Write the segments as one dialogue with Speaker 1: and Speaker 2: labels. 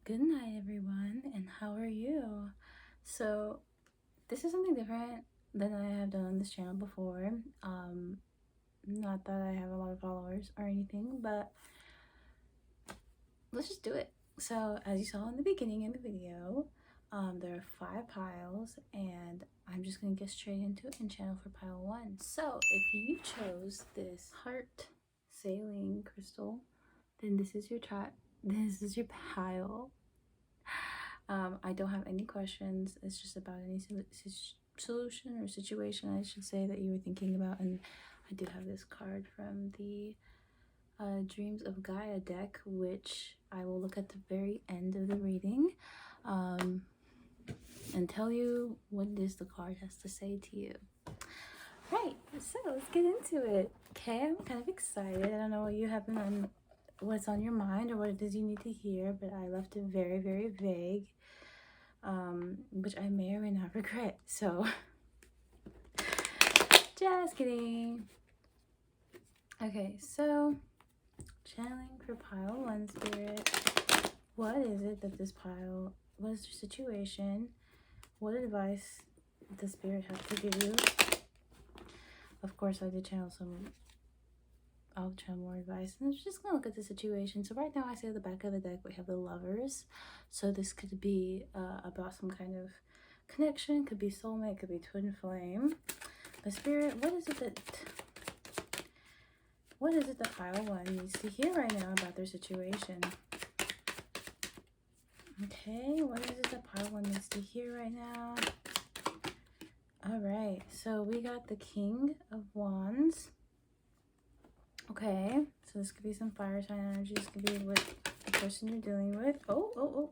Speaker 1: Good night, everyone, and how are you? So, this is something different than I have done on this channel before. Not that I have a lot of followers or anything, but let's just do it. So, as you saw in the beginning of the video, there are 5 piles, and I'm just gonna get straight into it and channel for pile 1. So, if you chose this heart sailing crystal, then this is your this is your pile. I don't have any questions. It's just about any solution or situation, I should say, that you were thinking about. And I do have this card from the Dreams of Gaia deck, which I will look at the very end of the reading and tell you what it is the card has to say to you. Right, so let's get into it. Okay, I'm kind of excited. I don't know what you have on, what's on your mind or what it is you need to hear, but I left it very, very vague. Which I may or may not regret, so just kidding. Okay, so channeling for pile 1, Spirit. What is it that this pile, what is your situation? What advice does the Spirit have to give you? Of course, I did channel I'll channel more advice, and I'm just gonna look at the situation. So right now I see at the back of the deck we have the Lovers. So this could be about some kind of connection, could be soulmate, could be twin flame. But Spirit, what is it that pile 1 needs to hear right now about their situation? Okay, what is it that pile 1 needs to hear right now? All right, so we got the King of Wands. Okay, so this could be some fire sign energy. This could be what the person you're dealing with. Oh.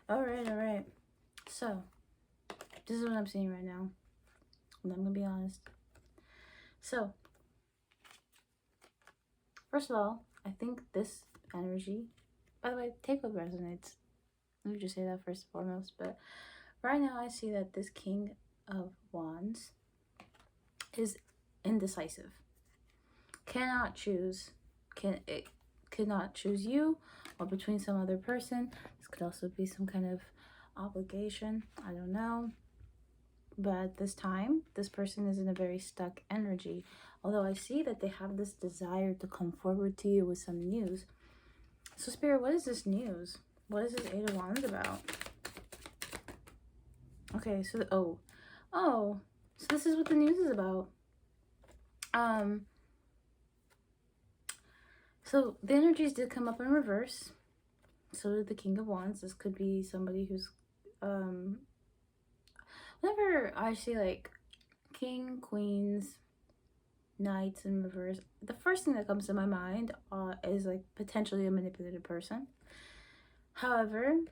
Speaker 1: All right. So, this is what I'm seeing right now. And I'm going to be honest. So, first of all, I think this energy, by the way, take what resonates. Let me just say that first and foremost. But right now, I see that this King of Wands is indecisive. Cannot choose you or between some other person. This could also be some kind of obligation, I don't know, but at this time this person is in a very stuck energy, although I see that they have this desire to come forward to you with some news. So Spirit, what is this news? What is this 8 of Wands about? Okay, so so this is what the news is about. So the energies did come up in reverse. So did the King of Wands. This could be somebody who's, whenever I see like King, Queens, Knights in reverse, the first thing that comes to my mind is like potentially a manipulative person. However,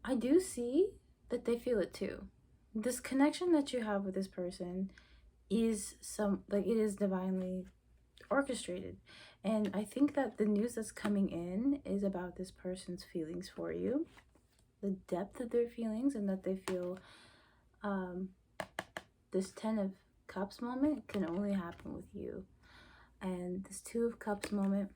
Speaker 1: I do see that they feel it too. This connection that you have with this person is it is divinely orchestrated, and I think that the news that's coming in is about this person's feelings for you, the depth of their feelings, and that they feel this 10 of Cups moment can only happen with you, and this 2 of Cups moment,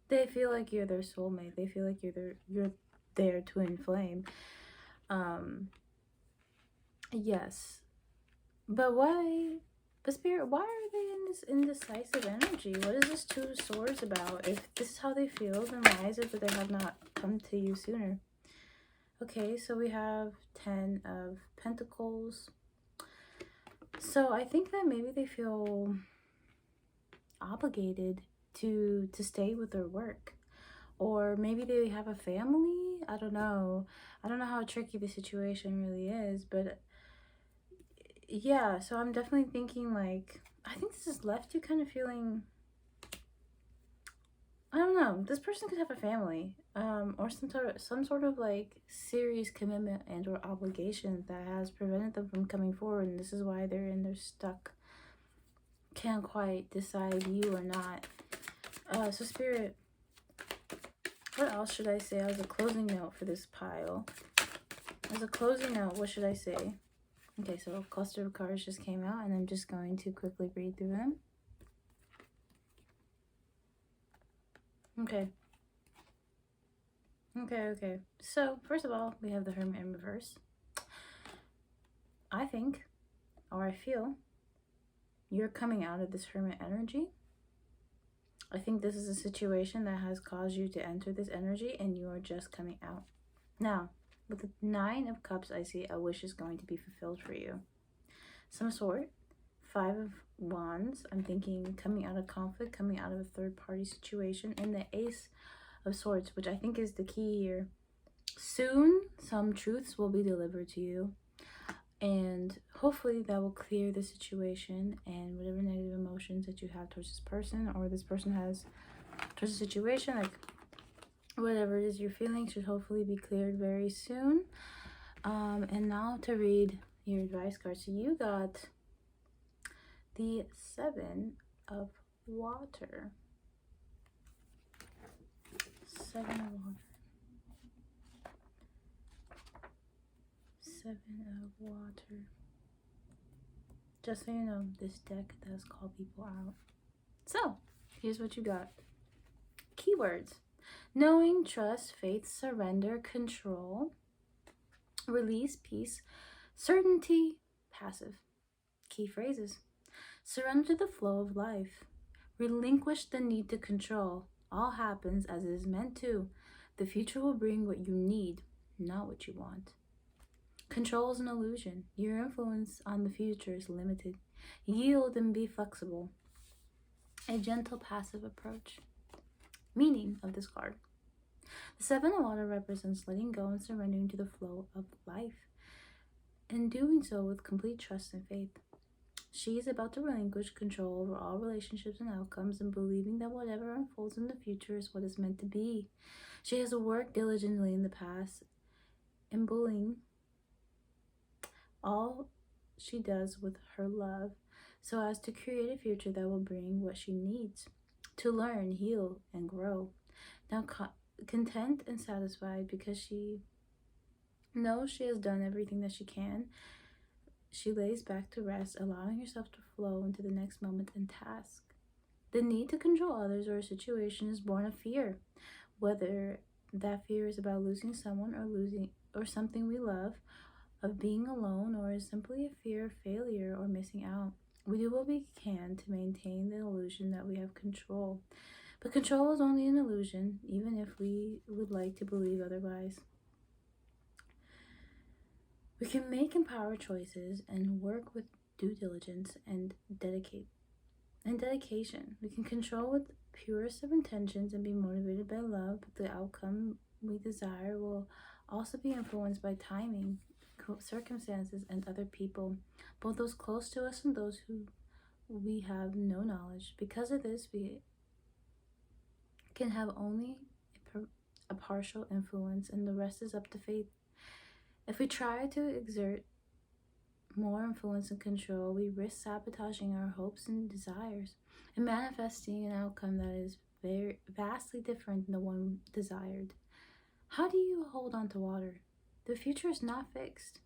Speaker 1: they feel like you're their soulmate. They feel like you're their twin flame. Yes, but why? But Spirit, why are they in this indecisive energy? What is this 2 of Swords about? If this is how they feel, then why is it that they have not come to you sooner? Okay, so we have 10 of Pentacles. So I think that maybe they feel obligated to stay with their work. Or maybe they have a family? I don't know. I don't know how tricky the situation really is, but yeah, so I'm definitely thinking like, I think this has left you kind of feeling, I don't know, this person could have a family, or some sort of like serious commitment and or obligation that has prevented them from coming forward, and this is why they're stuck, can't quite decide you or not. So Spirit, what else should I say as a closing note for this pile? As a closing note, what should I say? Okay, so a cluster of cards just came out, and I'm just going to quickly read through them. Okay. Okay. So, first of all, we have the Hermit in reverse. I think, or I feel, you're coming out of this Hermit energy. I think this is a situation that has caused you to enter this energy and you are just coming out. Now, with the Nine of Cups, I see a wish is going to be fulfilled for you. Some sort. Five of Wands, I'm thinking coming out of conflict, coming out of a third-party situation. And the Ace of Swords, which I think is the key here. Soon, some truths will be delivered to you. And hopefully that will clear the situation and whatever negative emotions that you have towards this person or this person has towards the situation, like whatever it is you're feeling should hopefully be cleared very soon. And now to read your advice card. So you got the Seven of Water. Seven of Water. Seven of Water. Just so you know, this deck does call people out. So, here's what you got. Keywords. Knowing, trust, faith, surrender, control, release, peace, certainty, passive. Key phrases. Surrender to the flow of life. Relinquish the need to control. All happens as it is meant to. The future will bring what you need, not what you want. Control is an illusion. Your influence on the future is limited. Yield and be flexible. A gentle passive approach. Meaning of this card. The Seven of Water represents letting go and surrendering to the flow of life, and doing so with complete trust and faith. She is about to relinquish control over all relationships and outcomes and believing that whatever unfolds in the future is what is meant to be. She has worked diligently in the past, imbuing all she does with her love so as to create a future that will bring what she needs to learn, heal, and grow. Now content and satisfied because she knows she has done everything that she can, she lays back to rest, allowing herself to flow into the next moment and task. The need to control others or a situation is born of fear, whether that fear is about losing someone or something we love, of being alone, or is simply a fear of failure or missing out. We do what we can to maintain the illusion that we have control. But control is only an illusion, even if we would like to believe otherwise. We can make empowered choices and work with due diligence and dedication. We can control with purest of intentions and be motivated by love, but the outcome we desire will also be influenced by timing, circumstances, and other people, both those close to us and those who we have no knowledge. Because of this, we can have only a partial influence, and the rest is up to fate. If we try to exert more influence and control, we risk sabotaging our hopes and desires and manifesting an outcome that is very vastly different than the one desired. How do you hold on to water? The future is not fixed.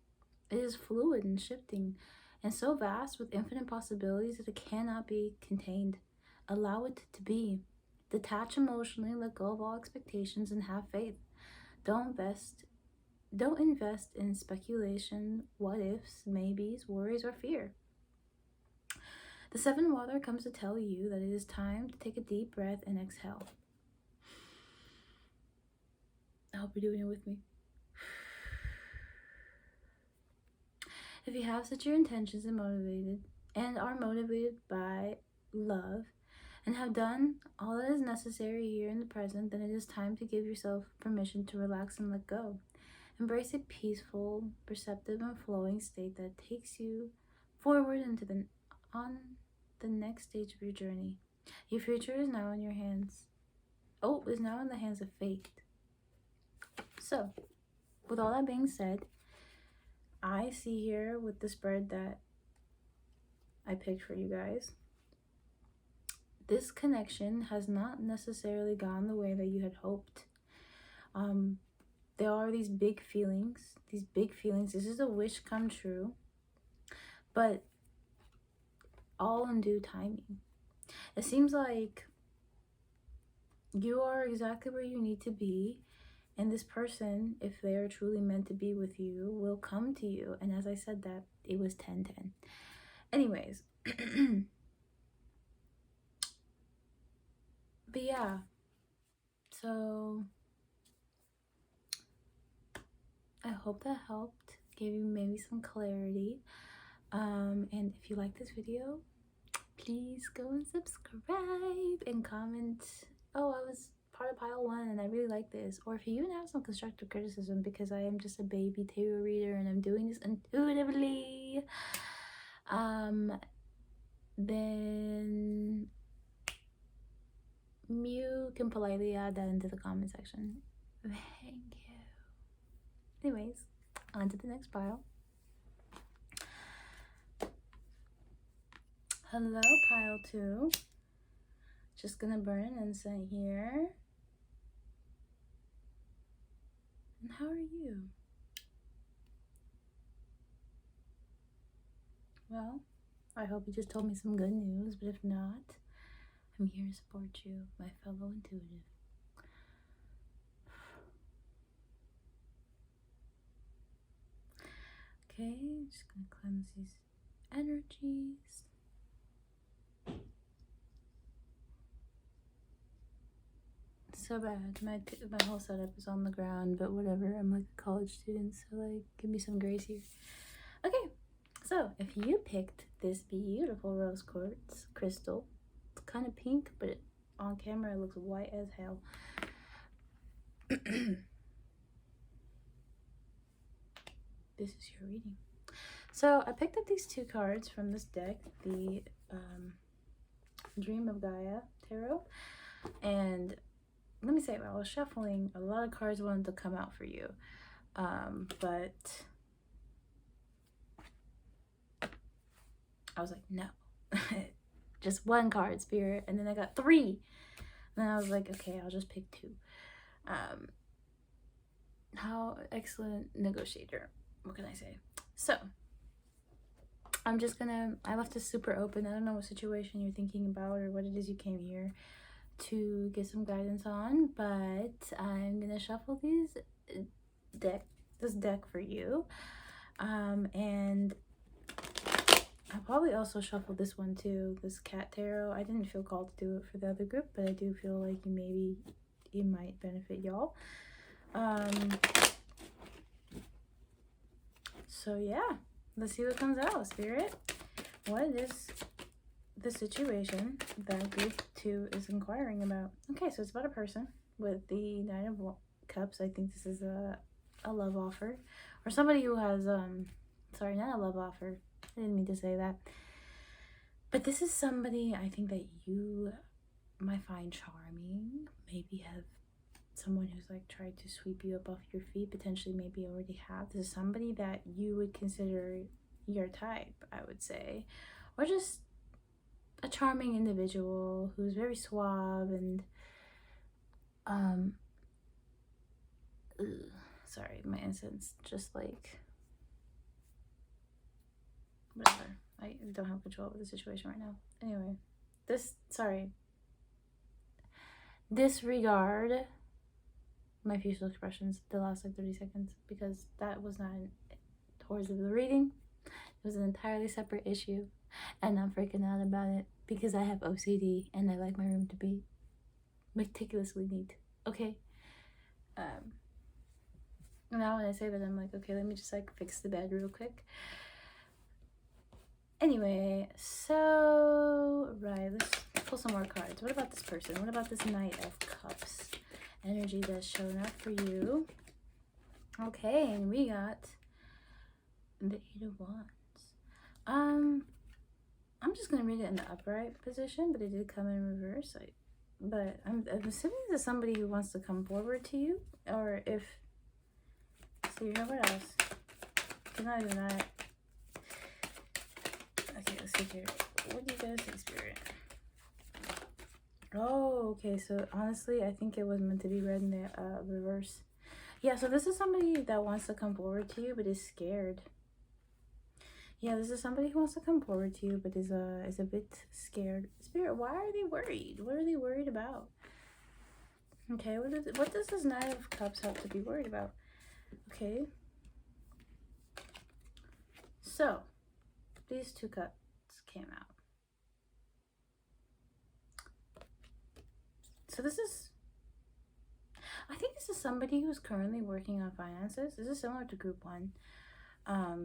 Speaker 1: It is fluid and shifting, and so vast with infinite possibilities that it cannot be contained. Allow it to be. Detach emotionally, let go of all expectations, and have faith. Don't invest in speculation, what ifs, maybes, worries, or fear. The Seven of Water comes to tell you that it is time to take a deep breath and exhale. I hope you're doing it with me. If you have such your intentions and are motivated by love and have done all that is necessary here in the present, then it is time to give yourself permission to relax and let go. Embrace a peaceful, perceptive, and flowing state that takes you forward on the next stage of your journey. Your future is now in your hands. Is now in the hands of fate. So, with all that being said, I see here with the spread that I picked for you guys, this connection has not necessarily gone the way that you had hoped. There are these big feelings. This is a wish come true, but all in due timing. It seems like You are exactly where you need to be. And this person, if they are truly meant to be with you, will come to you. And as I said that, it was 10-10. Anyways. But yeah. So I hope that helped. Gave you maybe some clarity. And if you like this video, please go and subscribe and comment, oh, I was part of pile 1 and I really like this. Or if you even have some constructive criticism, because I am just a baby tarot reader and I'm doing this intuitively, then you can politely add that into the comment section. Thank you. Anyways, on to the next pile. Hello, pile 2. Just gonna burn an incense here. And how are you? Well, I hope you just told me some good news, but if not, I'm here to support you, my fellow intuitive. Okay, just gonna cleanse these energies. So bad. My whole setup is on the ground, but whatever. I'm like a college student, so like, give me some grace here. Okay, so if you picked this beautiful rose quartz crystal, it's kind of pink, but on camera it looks white as hell. This is your reading. So I picked up these 2 cards from this deck, the Dream of Gaia Tarot, and let me say, I was shuffling, a lot of cards wanted to come out for you, but I was like, no. Just 1 card, Spirit, and then I got 3, and then I was like, okay, I'll just pick 2. How excellent negotiator, what can I say? So I'm just gonna, I left this super open. I don't know what situation you're thinking about or what it is you came here to get some guidance on, but I'm gonna shuffle this deck for you, and I'll probably also shuffle this one too, this cat tarot. I didn't feel called to do it for the other group, but I do feel like it might benefit y'all. So yeah, let's see what comes out, Spirit. What is the situation that group 2 is inquiring about? Okay, so it's about a person with the 9 of Cups. I think this is a love offer, or somebody who has sorry, not a love offer, I didn't mean to say that, but this is somebody I think that you might find charming, maybe have someone who's like tried to sweep you up off your feet, potentially maybe already have. This is somebody that you would consider your type, I would say, or just a charming individual who's very suave and sorry, my incense just like whatever. I don't have control over the situation right now. Anyway, disregard my facial expressions the last like 30 seconds because that was not towards the reading. It was an entirely separate issue, and I'm freaking out about it because I have OCD and I like my room to be meticulously neat. Okay. Now when I say that, I'm like, okay, let me just like fix the bed real quick. Anyway, so right, let's pull some more cards. What about this person? What about this Knight of Cups energy that's showing up for you? Okay, and we got the 8 of Wands. I'm just gonna read it in the upright position, but it did come in reverse. But I'm assuming this is somebody who wants to come forward to you, or if so, you know what else? It's not even that. Okay, let's see here. What do you guys think, Spirit? Oh, okay. So honestly, I think it was meant to be read in the reverse. Yeah. So this is somebody that wants to come forward to you, but is scared. Yeah, this is somebody who wants to come forward to you, but is a bit scared. Spirit, why are they worried? What are they worried about? Okay, what does this Knight of Cups have to be worried about? Okay. So, these two cups came out. So this is, I think this is somebody who's currently working on finances. This is similar to group 1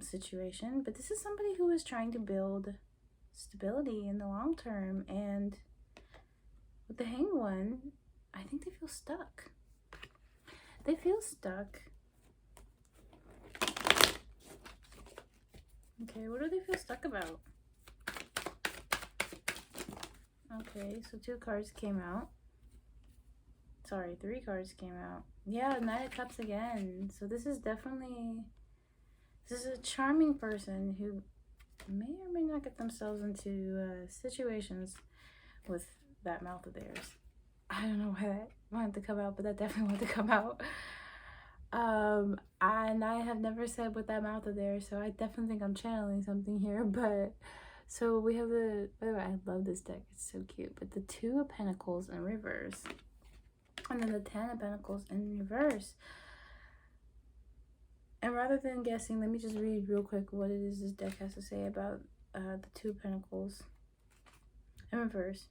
Speaker 1: situation, but this is somebody who is trying to build stability in the long term, and with the Hanged One, I think they feel stuck. They feel stuck. Okay, what do they feel stuck about? Okay, so 2 cards came out. Sorry, 3 cards came out. Yeah, Knight of Cups again. So this is a charming person who may or may not get themselves into situations with that mouth of theirs. I don't know why that wanted to come out, but that definitely wanted to come out. And I have never said with that mouth of theirs, so I definitely think I'm channeling something here. But so we have by the way, I love this deck, it's so cute. But the 2 of Pentacles in reverse, and then the 10 of Pentacles in reverse. And rather than guessing, let me just read real quick what it is this deck has to say about the 2 of Pentacles in reverse.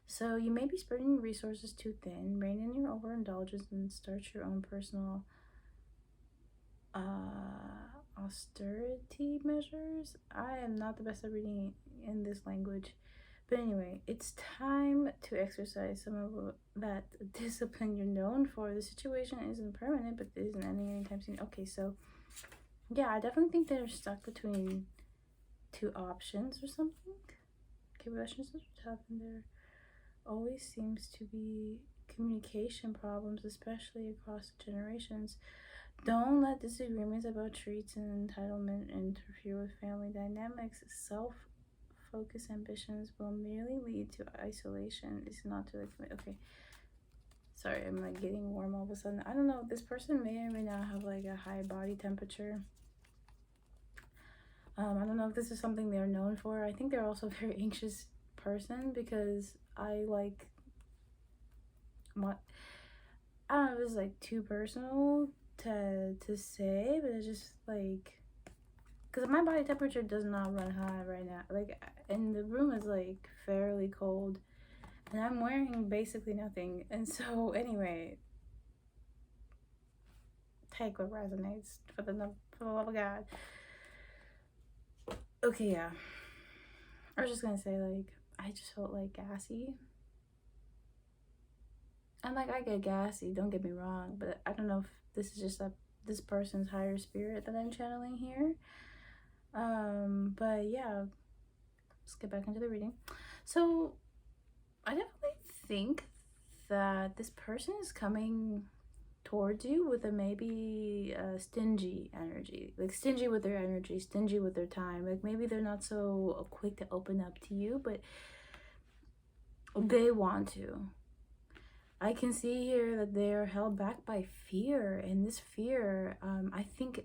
Speaker 1: So you may be spreading your resources too thin, rein in your overindulgence, and start your own personal austerity measures. I am not the best at reading in this language. But anyway, it's time to exercise some of that discipline you're known for. The situation isn't permanent, but it isn't ending anytime soon. Okay, so yeah, I definitely think they're stuck between 2 options or something. Okay, relationships are tough, and there always seems to be communication problems, especially across generations. Don't let disagreements about treats and entitlement interfere with family dynamics. Self-focused ambitions will merely lead to isolation. It's not to okay. Sorry, I'm like getting warm all of a sudden. I don't know. This person may or may not have like a high body temperature. I don't know if this is something they're known for. I think they're also a very anxious person, because I don't know if it's like too personal to say, but it's just like, because my body temperature does not run high right now, like, and the room is like fairly cold, and I'm wearing basically nothing. And so anyway, take what resonates, for the love of God. Okay, yeah, I was just gonna say, like, I just felt like gassy. And like, I get gassy, don't get me wrong, but I don't know if this is just this person's higher spirit that I'm channeling here. But yeah, let's get back into the reading. So I definitely think that this person is coming towards you with a maybe stingy energy, like stingy with their energy, stingy with their time. Like maybe they're not so quick to open up to you, but they want to. I can see here that they're held back by fear, and this fear, I think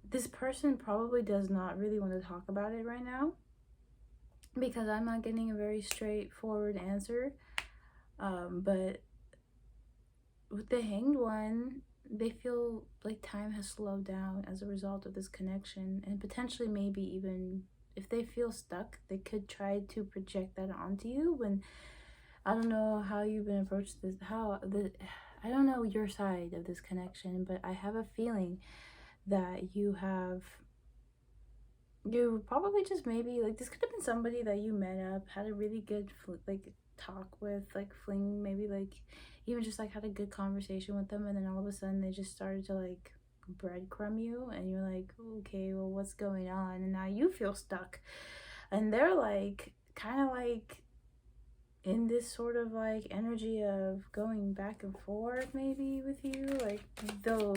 Speaker 1: this person probably does not really want to talk about it right now, because I'm not getting a very straightforward answer. But with the Hanged One, they feel like time has slowed down as a result of this connection, and potentially maybe even if they feel stuck, they could try to project that onto you. When I don't know how you've been approached this, I don't know your side of this connection, but I have a feeling that you probably just maybe, like, this could have been somebody that you met up, had a really good like talk with, like fling, maybe like even just like had a good conversation with them, and then all of a sudden they just started to like breadcrumb you, and you're like, okay, well, what's going on? And now you feel stuck, and they're like kind of like in this sort of like energy of going back and forth maybe with you. Like they'll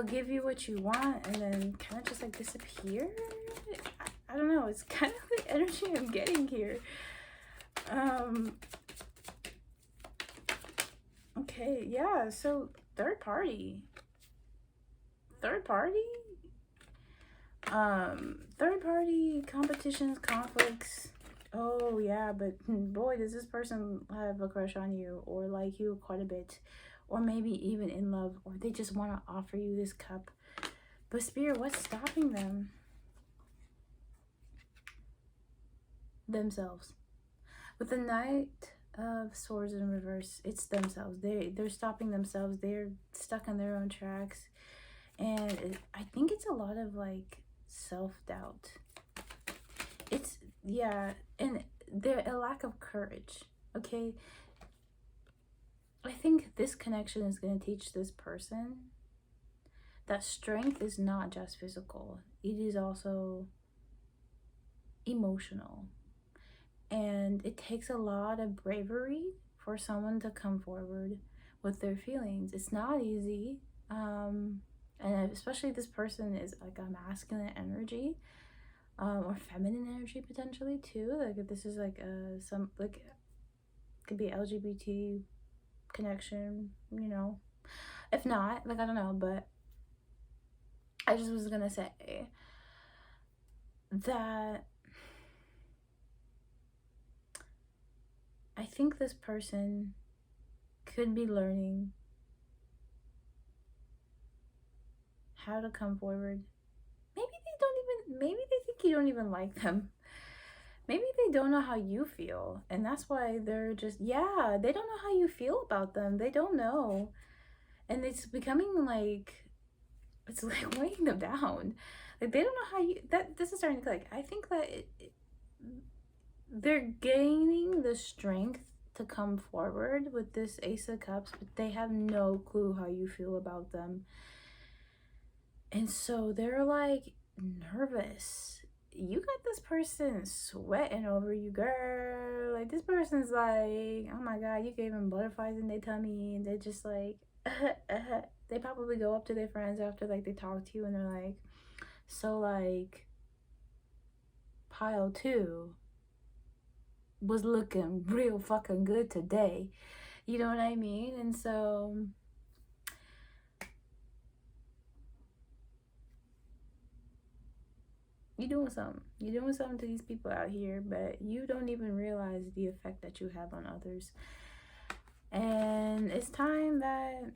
Speaker 1: give you what you want and then kind of just like disappear. I don't know, it's kind of the energy I'm getting here. Okay, yeah, so third party competitions, conflicts, Oh yeah, but boy, does this person have a crush on you or like you quite a bit, or maybe even in love, or they just want to offer you this cup. But Spirit, what's stopping them? Themselves. With the Knight of Swords in reverse, it's themselves. They're stopping themselves. They're stuck on their own tracks, and I think it's a lot of like self-doubt. It's, yeah, and there a lack of courage. Okay, I think this connection is going to teach this person that strength is not just physical, it is also emotional. And it takes a lot of bravery for someone to come forward with their feelings. It's not easy. And especially this person is like a masculine energy, or feminine energy potentially too. Like if this is like some like could be LGBT connection, you know. If not, like I don't know, but I just was gonna say that I think this person could be learning how to come forward. Maybe they think you don't even like them. Maybe they don't know how you feel, and that's why they're just, yeah, they don't know how you feel about them. They don't know. And it's becoming like, it's like weighing them down. Like they don't know how you, that this is starting to click. I think that they're gaining the strength to come forward with this Ace of Cups, but they have no clue how you feel about them. And so they're like nervous. You got this person sweating over you, girl. Like this person's like, oh my god, you gave them butterflies in their tummy, and they're just like, they probably go up to their friends after like they talk to you, and they're like, so like, pile 2 was looking real fucking good today. You know what I mean? And so you're doing something. You're doing something to these people out here, but you don't even realize the effect that you have on others. And it's time that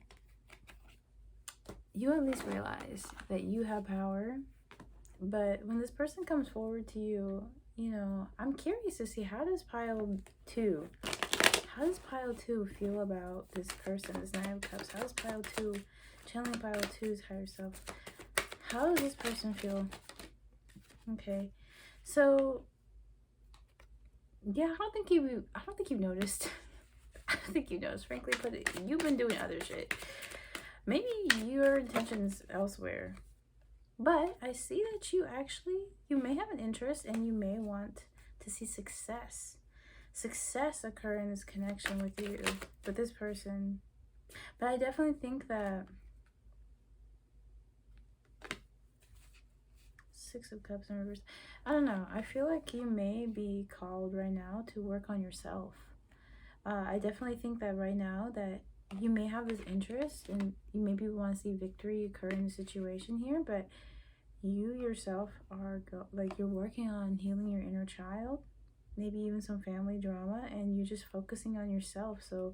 Speaker 1: you at least realize that you have power. But when this person comes forward to you, you know, I'm curious to see, how does pile 2 feel about this person, this Nine of Cups? How does pile 2, channeling pile 2's higher self, how does this person feel? Okay, so yeah, I don't think you've noticed. I don't think you noticed, frankly, but you've been doing other shit. Maybe your intention's elsewhere. But I see that you may have an interest, and you may want to see success occur in this connection with you, with this person. But I definitely think that Six of Cups in reverse, I don't know, I feel like you may be called right now to work on yourself. I definitely think that right now that you may have this interest, and you maybe want to see victory occur in the situation here, but you yourself are you're working on healing your inner child, maybe even some family drama, and you're just focusing on yourself. So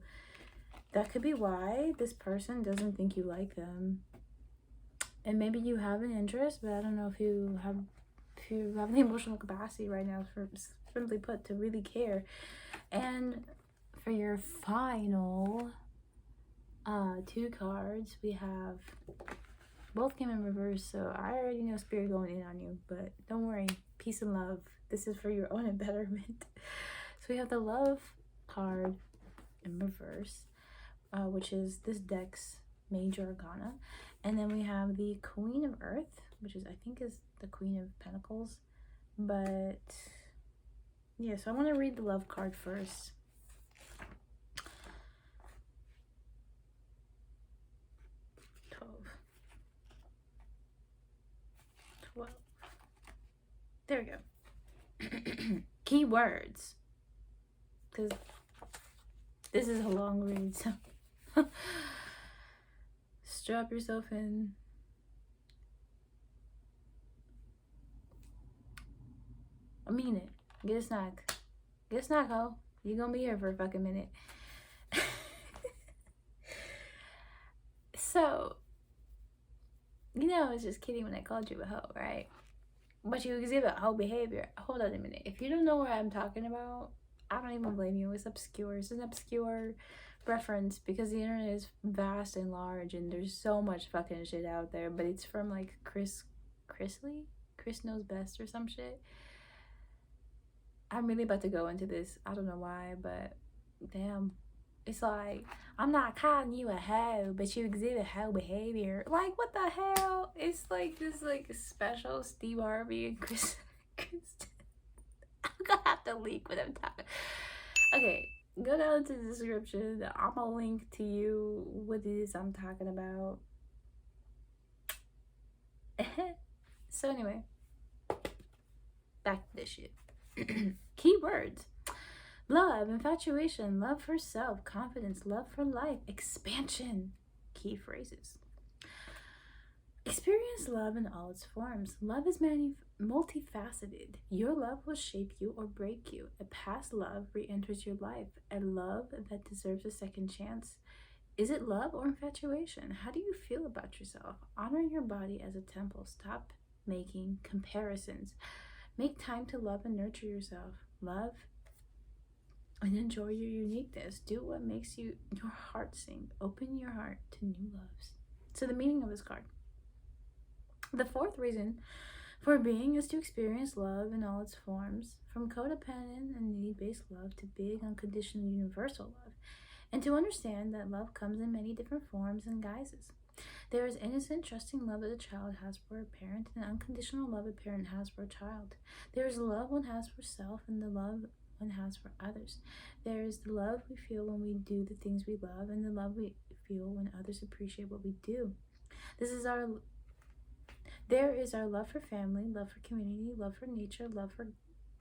Speaker 1: that could be why this person doesn't think you like them. And maybe you have an interest, but I don't know if you have the emotional capacity right now, for simply put, to really care. And for your final 2 cards, we have, both came in reverse, so I already know Spirit going in on you, but don't worry, peace and love. This is for your own betterment. So we have the Love card in reverse, which is this deck's major arcana. And then we have the Queen of Earth, which is, I think, is the Queen of Pentacles. But yeah, so I want to read the Love card first. There we go. Keywords, because this is a long read, so strap yourself in. I mean it. Get a snack. Guess not, ho. You gonna be here for a fucking minute. So, you know, I was just kidding when I called you a hoe, right? But you exhibit hoe behavior. Hold on a minute. If you don't know what I'm talking about, I don't even blame you. It's obscure. It's an obscure reference because the internet is vast and large and there's so much fucking shit out there. But it's from like Chris Knows Best or some shit. I'm really about to go into this. I don't know why, but damn. It's like, I'm not calling you a hoe, but you exhibit hoe behavior. Like, what the hell? It's like this like special Steve Harvey and Chris. I'm gonna have to leak what I'm talking. Okay, go down to the description. I'm gonna link to you what it is I'm talking about. So anyway, back to this shit. Keywords. Love, infatuation, love for self, confidence, love for life, expansion. Key phrases. Experience love in all its forms. Love is multifaceted. Your love will shape you or break you. A past love re-enters your life. A love that deserves a second chance. Is it love or infatuation? How do you feel about yourself? Honor your body as a temple. Stop making comparisons. Make time to love and nurture yourself. Love and enjoy your uniqueness. Do what makes your heart sing. Open your heart to new loves. So the meaning of this card. The fourth reason for being is to experience love in all its forms, from codependent and need-based love to big, unconditional, universal love, and to understand that love comes in many different forms and guises. There is innocent, trusting love that a child has for a parent, and unconditional love a parent has for a child. There is love one has for self, and the love one has for others. There is the love we feel when we do the things we love, and the love we feel when others appreciate what we do. There is our love for family, love for community, love for nature, love for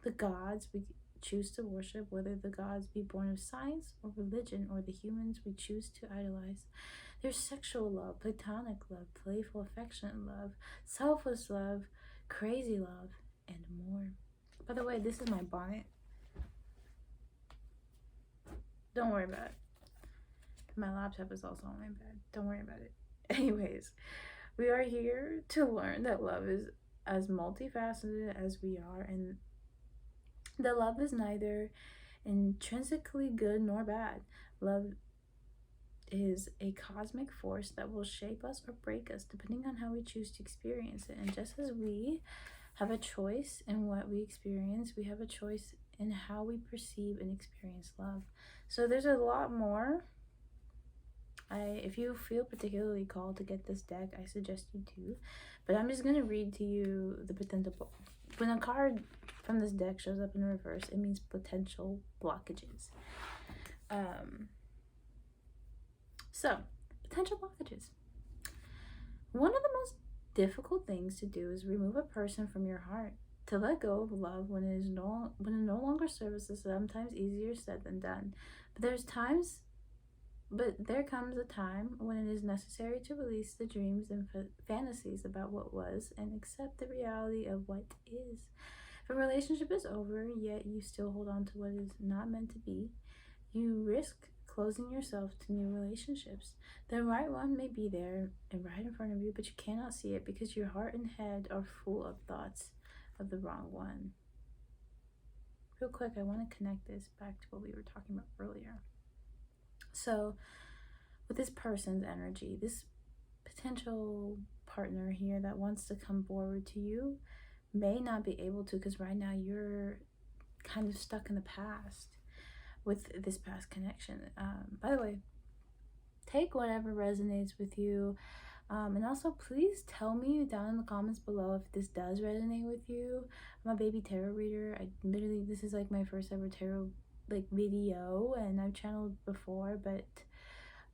Speaker 1: the gods we choose to worship, whether the gods be born of science or religion or the humans we choose to idolize. There's sexual love, platonic love, playful, affectionate love, selfless love, crazy love, and more. By the way, this is my bonnet. Don't worry about it. My laptop is also on my bed. Don't worry about it. Anyways, we are here to learn that love is as multifaceted as we are, and that love is neither intrinsically good nor bad. Love is a cosmic force that will shape us or break us depending on how we choose to experience it. And just as we have a choice in what we experience, we have a choice in how we perceive and experience love. So there's a lot more. If you feel particularly called to get this deck, I suggest you do. But I'm just going to read to you the potential. When a card from this deck shows up in reverse, it means potential blockages. So, potential blockages. One of the most difficult things to do is remove a person from your heart. To let go of love when it no longer serves is sometimes easier said than done. But there comes a time when it is necessary to release the dreams and fantasies about what was and accept the reality of what is. If a relationship is over, yet you still hold on to what is not meant to be, you risk closing yourself to new relationships. The right one may be there and right in front of you, but you cannot see it because your heart and head are full of thoughts of the wrong one. Real quick, I want to connect this back to what we were talking about earlier. So, with this person's energy, this potential partner here that wants to come forward to you may not be able to because right now you're kind of stuck in the past with this past connection. By the way, take whatever resonates with you. And also, please tell me down in the comments below if this does resonate with you. I'm a baby tarot reader. This is like my first ever tarot video, and I've channeled before, but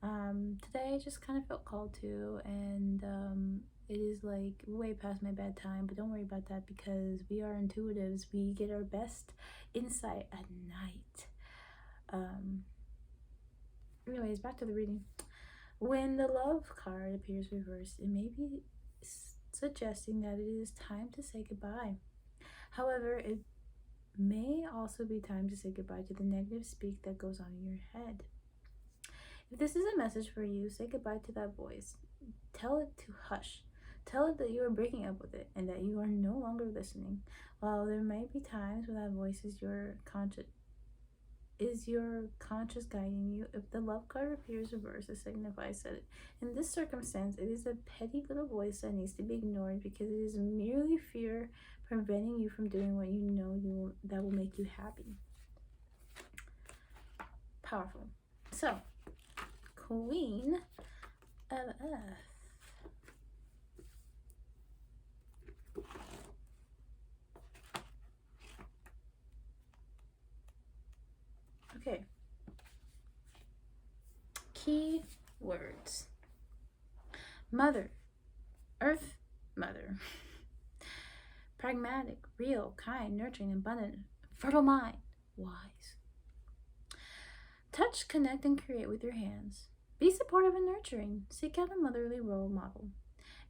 Speaker 1: today I just kind of felt called to, and it is like way past my bedtime, but don't worry about that because we are intuitives. We get our best insight at night. Anyways, back to the reading. When the love card appears reversed, it may be suggesting that it is time to say goodbye. However, it may also be time to say goodbye to the negative speak that goes on in your head. If this is a message for you, say goodbye to that voice. Tell it to hush. Tell it that you are breaking up with it and that you are no longer listening. While there may be times when that voice is your conscious guiding you, if the love card appears reversed, it signifies that in this circumstance, it is a petty little voice that needs to be ignored because it is merely fear preventing you from doing what you know that will make you happy. Powerful. So, Queen of Earth. Okay. Key words. Mother. Earth Mother. Pragmatic, real, kind, nurturing, abundant, fertile mind, wise. Touch, connect, and create with your hands. Be supportive and nurturing. Seek out a motherly role model.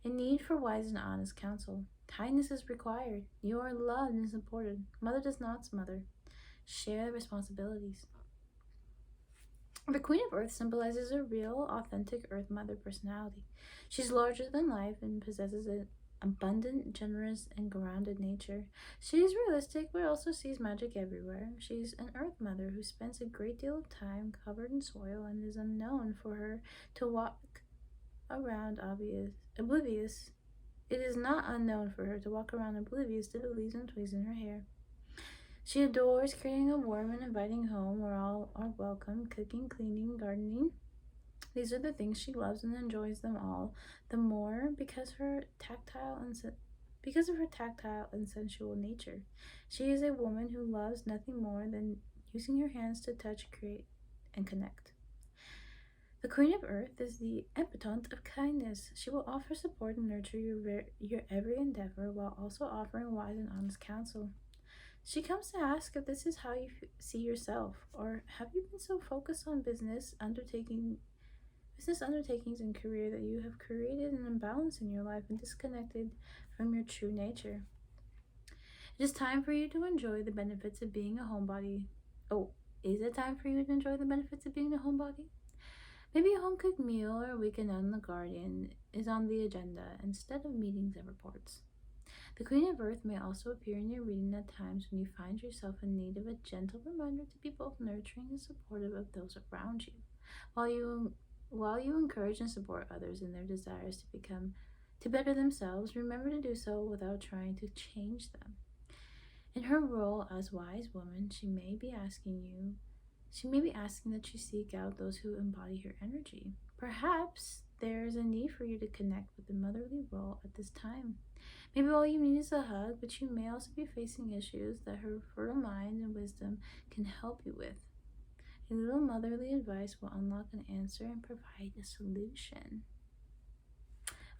Speaker 1: A need for wise and honest counsel. Kindness is required. You are loved and supported. Mother does not smother. Share the responsibilities. The Queen of Earth symbolizes a real, authentic Earth Mother personality. She's larger than life and possesses an abundant, generous, and grounded nature. She is realistic but also sees magic everywhere. She's an Earth Mother who spends a great deal of time covered in soil and is unknown for her to walk around oblivious. It is not unknown for her to walk around oblivious to the leaves and twigs in her hair. She adores creating a warm and inviting home where all are welcome, cooking, cleaning, gardening. These are the things she loves and enjoys them all the more because of her tactile and sensual nature. She is a woman who loves nothing more than using her hands to touch, create, and connect. The Queen of Earth is the epitome of kindness. She will offer support and nurture your every endeavor while also offering wise and honest counsel. She comes to ask if this is how you see yourself, or have you been so focused on business undertakings and career that you have created an imbalance in your life and disconnected from your true nature. It is time for you to enjoy the benefits of being a homebody. Oh, is it time for you to enjoy the benefits of being a homebody? Maybe a home-cooked meal or a weekend out in the garden is on the agenda instead of meetings and reports. The Queen of Earth may also appear in your reading at times when you find yourself in need of a gentle reminder to be both nurturing and supportive of those around you. While you encourage and support others in their desires to better themselves, remember to do so without trying to change them. In her role as wise woman, she may be asking that you seek out those who embody her energy. Perhaps there's a need for you to connect with the motherly role at this time. Maybe all you need is a hug, but you may also be facing issues that her fertile mind and wisdom can help you with. A little motherly advice will unlock an answer and provide a solution.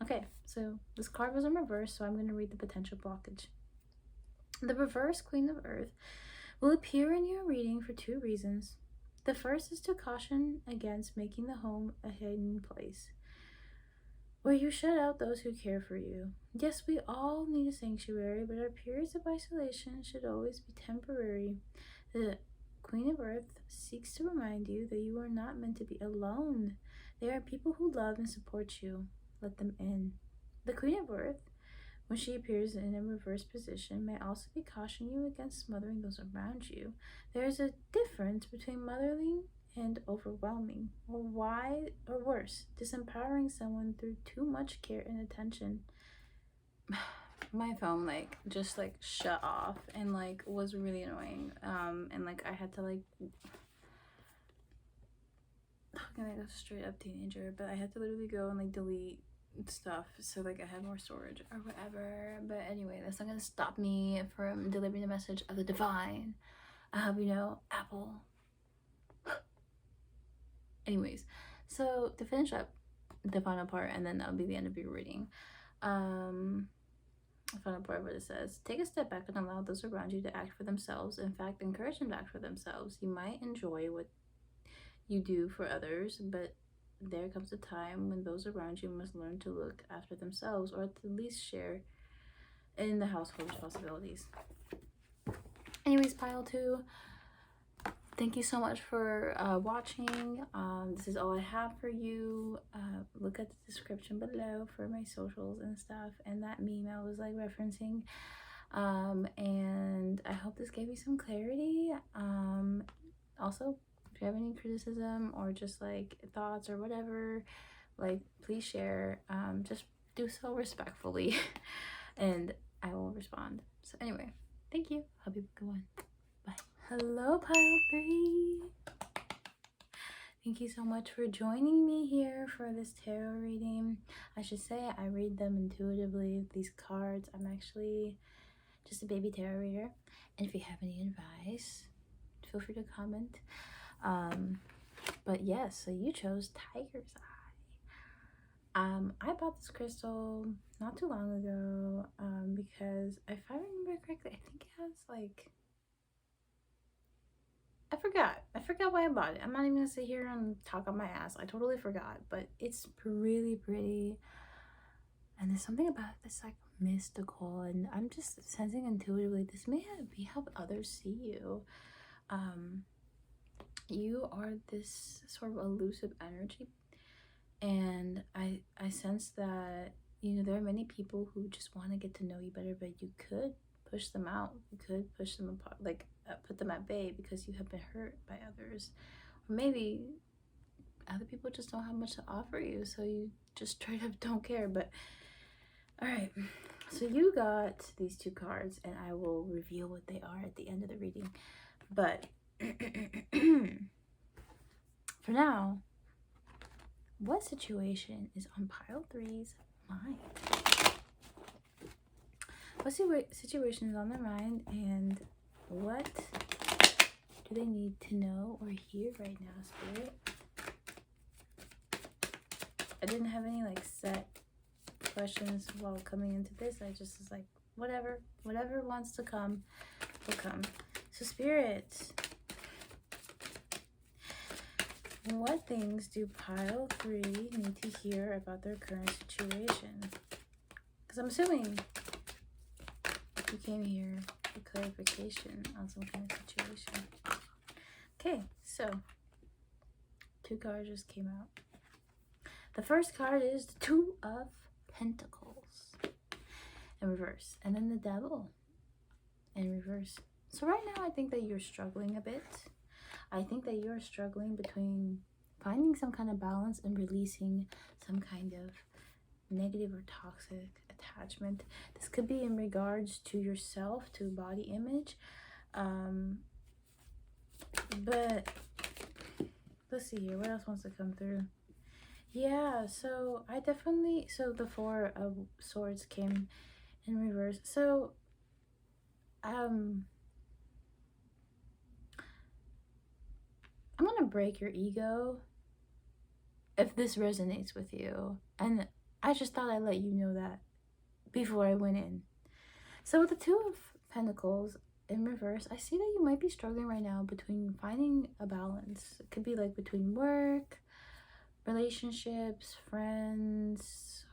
Speaker 1: Okay, so this card was in reverse, so I'm going to read the potential blockage. The reverse Queen of Earth will appear in your reading for two reasons. The first is to caution against making the home a hidden place where you shut out those who care for you. Yes, we all need a sanctuary, but our periods of isolation should always be temporary. The Queen of Earth seeks to remind you that you are not meant to be alone. There are people who love and support you. Let them in. The Queen of Earth, when she appears in a reverse position, may also be cautioning you against smothering those around you. There is a difference between mothering and overwhelming, or worse, disempowering someone through too much care and attention. My phone just shut off and was really annoying. And I had to how can I go straight up teenager? But I had to literally go and delete stuff so I had more storage or whatever. But anyway, that's not gonna stop me from delivering the message of the divine. Apple. Anyways, so to finish up the final part, and then that'll be the end of your reading. The final part what it says: take a step back and allow those around you to act for themselves. In fact, encourage them to act for themselves. You might enjoy what you do for others, but there comes a time when those around you must learn to look after themselves, or at least share in the household responsibilities. Anyways, pile 2, thank you so much for watching. This is all I have for you. Look at the description below for my socials and stuff, and that meme I was like referencing. And I hope this gave you some clarity. Also, if you have any criticism or just like thoughts or whatever, like, please share. Just do so respectfully and I will respond. So anyway, thank you. Hope you have a good one. Bye. Hello, pile 3. Thank you so much for joining me here for this tarot reading. I should say I read them intuitively, these cards. I'm actually just a baby tarot reader. And if you have any advice, feel free to comment. But yes, so you chose Tiger's Eye. I bought this crystal not too long ago, because if I remember correctly, I think it has like, I forgot why I bought it. I'm not even gonna sit here and talk on my ass. I totally forgot, but it's really pretty. And there's something about it that's like mystical, and I'm just sensing intuitively this may be how others see you. You are this sort of elusive energy, and I sense that, you know, there are many people who just want to get to know you better, but you could push them out, you could push them apart, like put them at bay because you have been hurt by others, or maybe other people just don't have much to offer you, so you just straight up don't care. But all right, so you got these 2 cards, and I will reveal what they are at the end of the reading. But for now, what situation is on pile 3's mind? What situation is on their mind, and what do they need to know or hear right now, Spirit? I didn't have any like set questions while coming into this. I just was like, whatever wants to come will come. So Spirit, what things do pile 3 need to hear about their current situation? Because I'm assuming you came here for clarification on some kind of situation. Okay, so 2 cards just came out. The first card is the 2 of Pentacles in reverse, and then the Devil in reverse. So right now I think that you're struggling a bit. I think that you're struggling between finding some kind of balance and releasing some kind of negative or toxic attachment. This could be in regards to yourself, to body image, but let's see here, what else wants to come through? Yeah, so I definitely, so the 4 of Swords came in reverse. So I'm gonna break your ego if this resonates with you, and I just thought I'd let you know that before I went in. So with the 2 of Pentacles in reverse, I see that you might be struggling right now between finding a balance. It could be like between work, relationships, friends,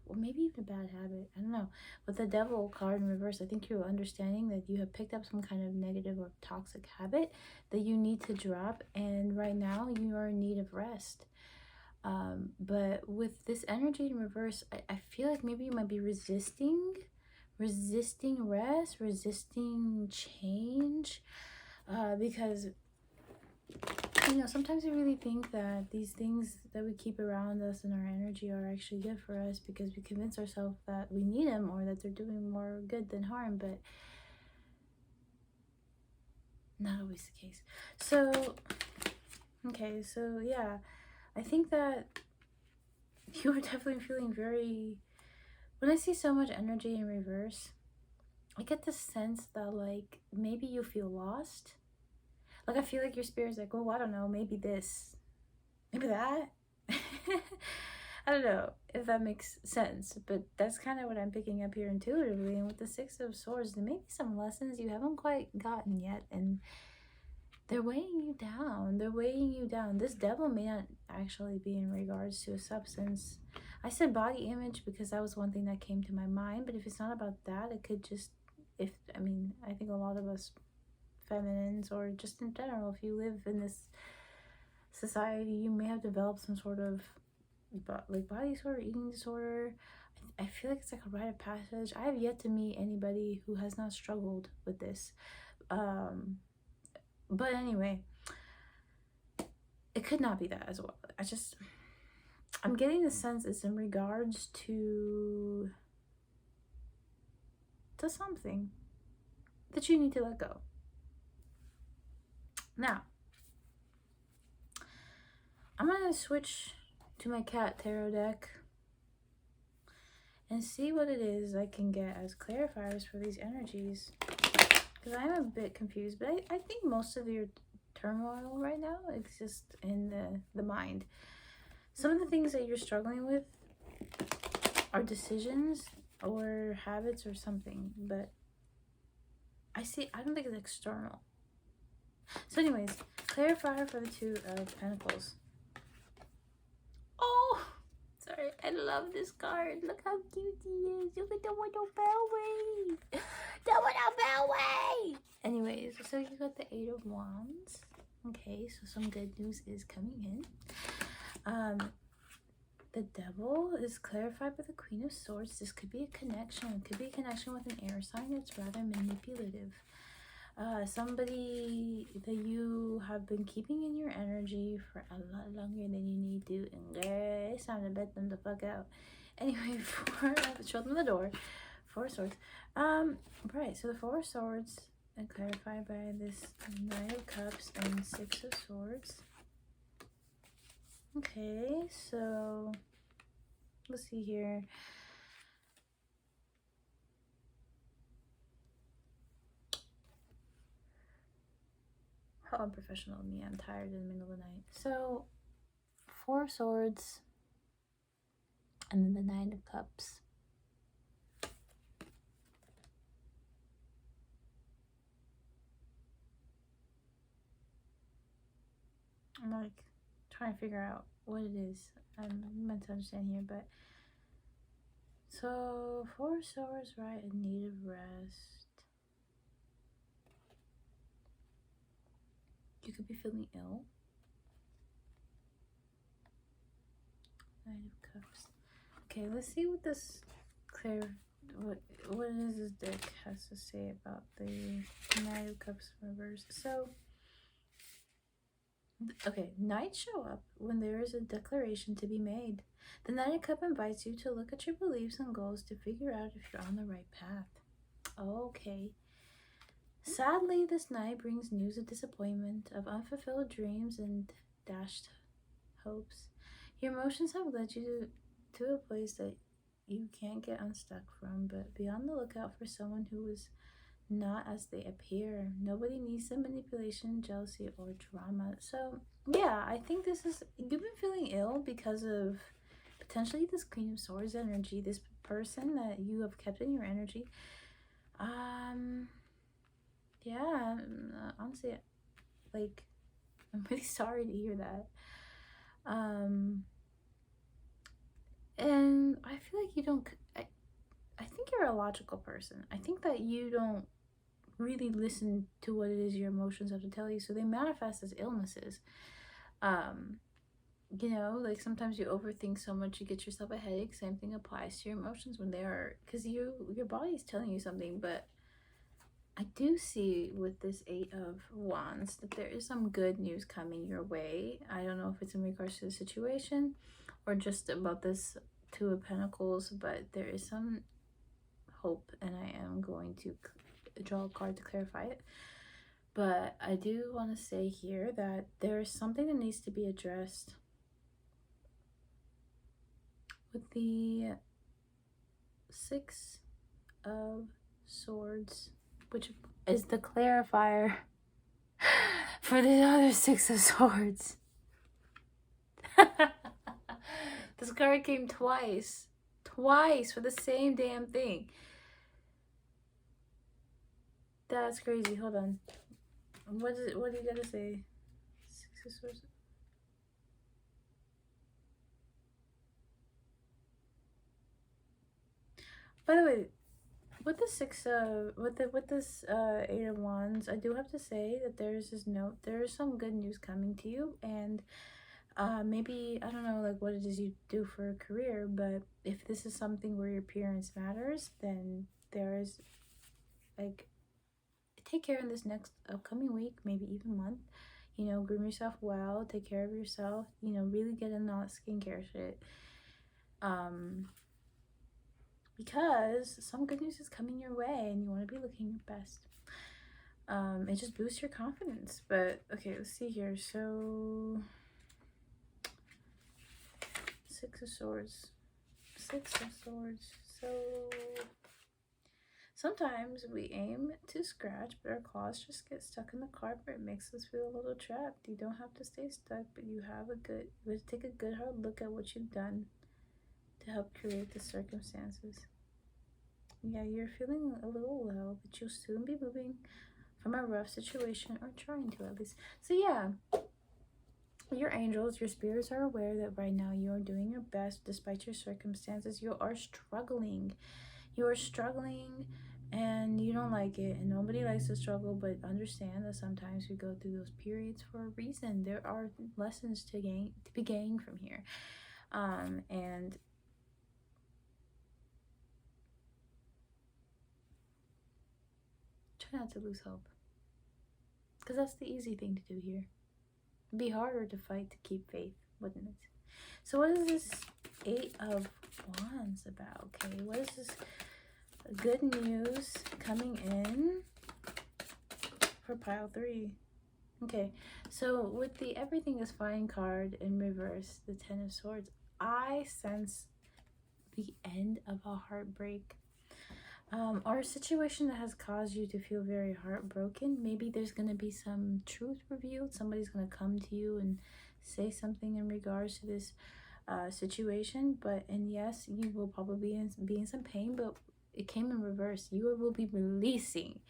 Speaker 1: or maybe even a bad habit. I don't know. With the Devil card in reverse, I think you're understanding that you have picked up some kind of negative or toxic habit that you need to drop, and right now you are in need of rest. But with this energy in reverse, I feel like maybe you might be resisting rest, resisting change, because, you know, sometimes we really think that these things that we keep around us in our energy are actually good for us because we convince ourselves that we need them or that they're doing more good than harm, but not always the case. So, okay, so yeah, I think that you are definitely feeling very, when I see so much energy in reverse, I get the sense that like maybe you feel lost. Like I feel like your spirit's like, oh, I don't know, maybe this, maybe that. I don't know if that makes sense, but that's kind of what I'm picking up here intuitively. And with the 6 of Swords, there may be some lessons you haven't quite gotten yet, and they're weighing you down. They're weighing you down. This Devil may not actually be in regards to a substance. I said body image because that was one thing that came to my mind, but if it's not about that, it could just, I think a lot of us feminines, or just in general, if you live in this society, you may have developed some sort of like body disorder, eating disorder. I feel like it's like a rite of passage. I have yet to meet anybody who has not struggled with this. But anyway, it could not be that as well. I'm getting the sense it's in regards to something that you need to let go. Now, I'm gonna switch to my cat tarot deck and see what it is I can get as clarifiers for these energies, because I'm a bit confused. But I think most of your turmoil right now exists in the mind. Some of the things that you're struggling with are decisions or habits or something, but I don't think it's external. So anyways, clarifier for the Two of Pentacles. Oh, sorry, I love this card. Look how cute he is. Look at the little bell wave. The little bell wave. Anyways, so you got the Eight of Wands. Okay, so some good news is coming in. The Devil is clarified by the Queen of Swords. This could be a connection. It could be a connection with an air sign that's rather manipulative. Somebody that you have been keeping in your energy for a lot longer than you need to, and girl, it's time to bet them the fuck out. Anyway, show them the door. Four of Swords. Right, so the Four of Swords are clarified by this Knight of Cups and Six of Swords. Okay, so let's see here. How unprofessional of me. I'm tired in the middle of the night. So, Four of Swords and then the Nine of Cups. I'm like trying to figure out what it is I'm meant to understand here, but so Four of Swords, right, in need of rest. You could be feeling ill. Nine of Cups. Okay, let's see what this what it is this deck has to say about the Nine of Cups reverse. So, okay, Knights show up when there is a declaration to be made. The Knight of Cups invites you to look at your beliefs and goals to figure out if you're on the right path. Okay. Sadly, this night brings news of disappointment, of unfulfilled dreams and dashed hopes. Your emotions have led you to a place that you can't get unstuck from, but be on the lookout for someone who is not as they appear. Nobody needs the manipulation, jealousy, or drama. So, yeah, I think this is, you've been feeling ill because of potentially this Queen of Swords energy, this person that you have kept in your energy. Yeah, honestly, like, I'm really sorry to hear that. And I feel like you don't, I think you're a logical person. I think that you don't really listen to what it is your emotions have to tell you, so they manifest as illnesses. You know, like sometimes you overthink so much you get yourself a headache. Same thing applies to your emotions when they are, because your body is telling you something. But I do see with this Eight of Wands that there is some good news coming your way. I don't know if it's in regards to the situation or just about this Two of Pentacles, but there is some hope, and I am going to draw a card to clarify it. But I do want to say here that there's something that needs to be addressed with the Six of Swords, which is the clarifier for the other Six of Swords. This card came twice for the same damn thing. That's crazy. Hold on. What do you gotta say? Six of Swords. By the way, with the with this 8 of Wands, I do have to say that there's this note. There is some good news coming to you, and maybe, I don't know, like, what it is you do for a career, but if this is something where your appearance matters, then there is, like, take care in this next upcoming week, maybe even month. You know, groom yourself well, take care of yourself, you know, really get in all that skincare shit. Because some good news is coming your way and you want to be looking your best. It just boosts your confidence. But okay, let's see here. So 6 of Swords. 6 of Swords. So sometimes we aim to scratch, but our claws just get stuck in the carpet. It makes us feel a little trapped. You don't have to stay stuck, but you have to take a good hard look at what you've done to help create the circumstances. Yeah, you're feeling a little low, but you'll soon be moving from a rough situation, or trying to at least. So yeah, your angels, your spirits are aware that right now you are doing your best despite your circumstances. You are struggling. You are struggling and you don't like it, and nobody likes to struggle, but understand that sometimes we go through those periods for a reason. There are lessons to be gained from here. And try not to lose hope, because that's the easy thing to do here. It'd be harder to fight to keep faith, wouldn't it? So what is this 8 of Wands about? Okay, what is this good news coming in for pile 3? Okay, so with the everything is fine card in reverse, the 10 of Swords, I sense the end of a heartbreak, or a situation that has caused you to feel very heartbroken. Maybe there's going to be some truth revealed. Somebody's going to come to you and say something in regards to this situation. And yes, you will probably be in some pain, but it came in reverse. You will be releasing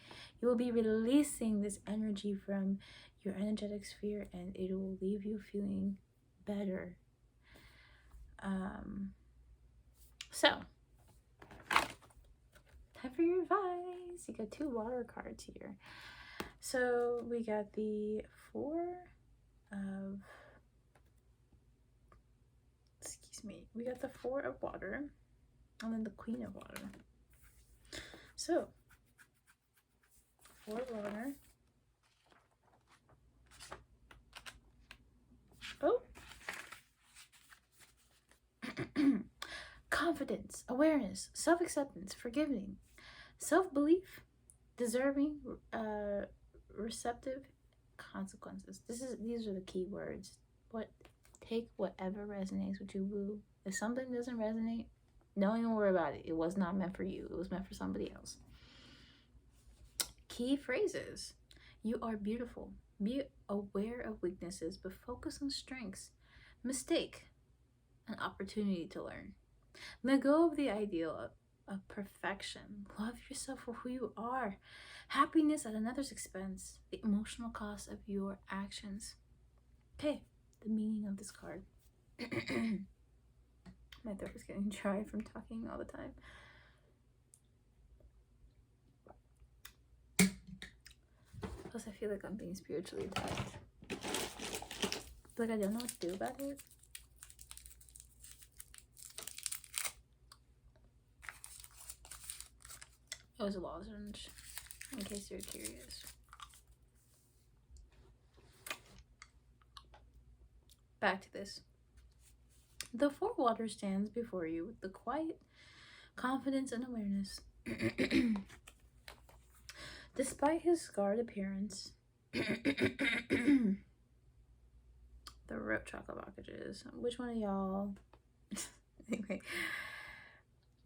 Speaker 1: this energy from your energetic sphere, and it will leave you feeling better. So time for your advice. You got 2 water cards here. So we got the 4 of, we got the 4 of water, and then the Queen of water. So 4 of water. Oh. Confidence, awareness, self-acceptance, forgiving, self-belief, deserving, receptive, consequences. These are the key words. Take whatever resonates with you, boo. If something doesn't resonate, don't even worry about it. It was not meant for you. It was meant for somebody else. Key phrases. You are beautiful. Be aware of weaknesses, but focus on strengths. Mistake, an opportunity to learn. Let go of the ideal of perfection. Love yourself for who you are. Happiness at another's expense. The emotional cost of your actions. Okay, the meaning of this card. My throat is getting dry from talking all the time. Plus, I feel like I'm being spiritually attacked. Like I don't know what to do about it. It was a lozenge, in case you're curious. Back to this. The 4 water stands before you with the quiet confidence and awareness. Despite his scarred appearance, the rope chocolate packages. Which one of y'all? Anyway,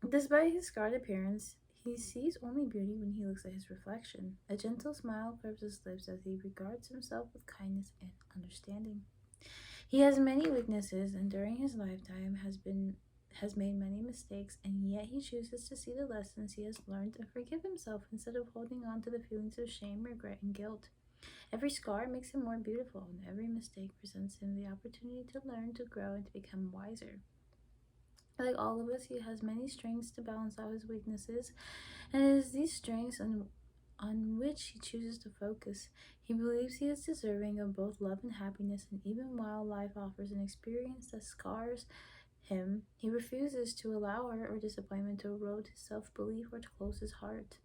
Speaker 1: despite his scarred appearance, he sees only beauty when he looks at his reflection. A gentle smile curves his lips as he regards himself with kindness and understanding. He has many weaknesses, and during his lifetime has made many mistakes, and yet he chooses to see the lessons he has learned and forgive himself instead of holding on to the feelings of shame, regret, and guilt. Every scar makes him more beautiful, and every mistake presents him the opportunity to learn, to grow, and to become wiser. Like all of us, he has many strengths to balance out his weaknesses, and it is these strengths on which he chooses to focus. He believes he is deserving of both love and happiness, and even while life offers an experience that scars him, he refuses to allow hurt or disappointment to erode his self-belief or to close his heart.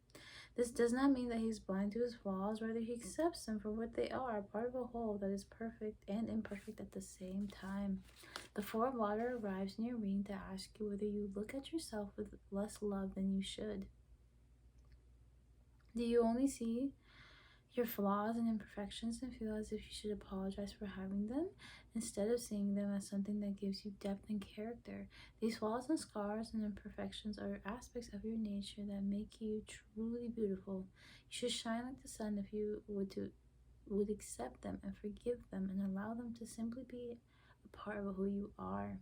Speaker 1: This does not mean that he is blind to his flaws, rather he accepts them for what they are, part of a whole that is perfect and imperfect at the same time. The Four of Water arrives in your reading to ask you whether you look at yourself with less love than you should. Do you only see your flaws and imperfections and feel as if you should apologize for having them, instead of seeing them as something that gives you depth and character? These flaws and scars and imperfections are aspects of your nature that make you truly beautiful. You should shine like the sun if you would accept them and forgive them and allow them to simply be a part of who you are.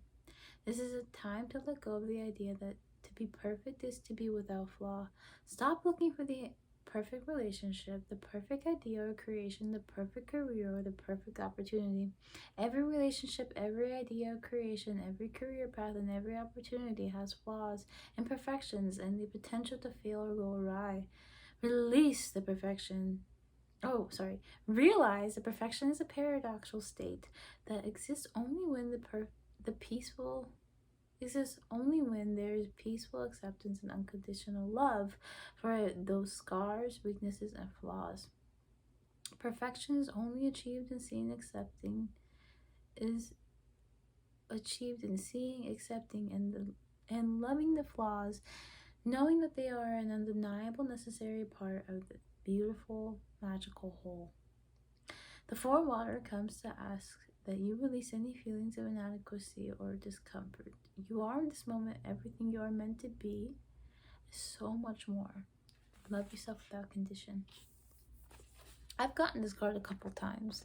Speaker 1: This is a time to let go of the idea that to be perfect is to be without flaw. Stop looking for the perfect relationship, the perfect idea or creation, the perfect career or the perfect opportunity. Every relationship, every idea or creation, every career path, and every opportunity has flaws, imperfections, and the potential to fail or go awry. Release the perfection. Oh, sorry. Realize that perfection is a paradoxical state that exists only when the peaceful exists only when there is peaceful acceptance and unconditional love for those scars, weaknesses, and flaws. Perfection is only achieved in seeing, accepting, is achieved in seeing, accepting, and loving the flaws, knowing that they are an undeniable necessary part of the beautiful, magical whole. The Four of Water comes to ask that you release any feelings of inadequacy or discomfort. You are in this moment everything you are meant to be, so much more. Love yourself without condition. I've gotten this card a couple times.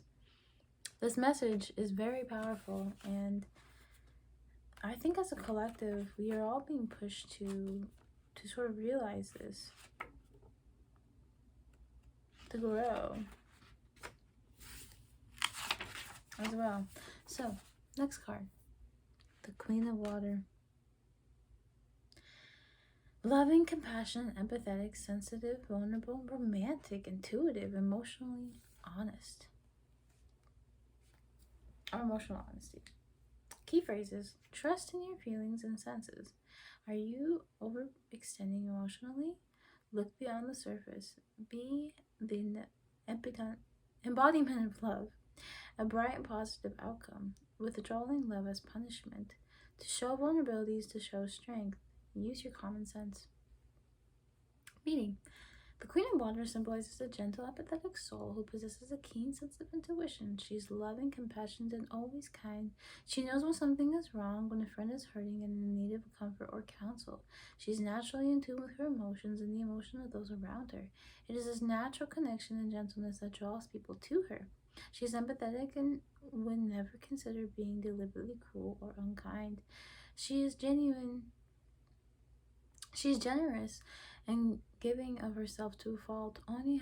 Speaker 1: This message is very powerful, and I think as a collective, we are all being pushed to sort of realize this, to grow as well. So, next card, the Queen of Water. Loving, compassionate, empathetic, sensitive, vulnerable, romantic, intuitive, emotionally honest. Or emotional honesty. Key phrases: trust in your feelings and senses. Are you overextending emotionally? Look beyond the surface. Be the embodiment of love. A bright and positive outcome. Withdrawing love as punishment. To show vulnerabilities, to show strength. Use your common sense. Meaning: the Queen of Water symbolizes a gentle, empathetic soul who possesses a keen sense of intuition. She's loving, compassionate, and always kind. She knows when something is wrong, when a friend is hurting and in need of comfort or counsel. She's naturally in tune with her emotions and the emotion of those around her. It is this natural connection and gentleness that draws people to her. She's empathetic and would never consider being deliberately cruel or unkind. She is genuine. She's generous and giving of herself to a fault. Only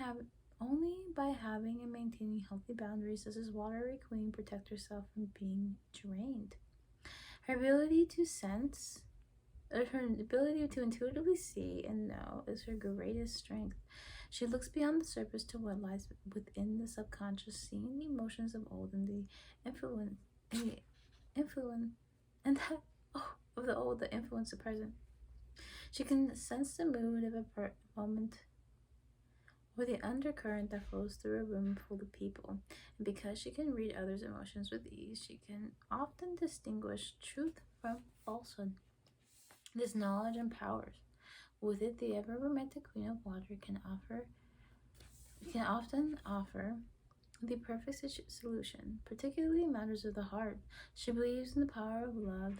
Speaker 1: by having and maintaining healthy boundaries does this watery queen protect herself from being drained. Her ability to intuitively see and know is her greatest strength. She looks beyond the surface to what lies within the subconscious, seeing the emotions of old and the influence the present. She can sense the mood of a moment or the undercurrent that flows through a room full of people. And because she can read others' emotions with ease, she can often distinguish truth from falsehood. This knowledge empowers. With it, the ever-romantic Queen of Water can often offer the perfect solution, particularly in matters of the heart. She believes in the power of love,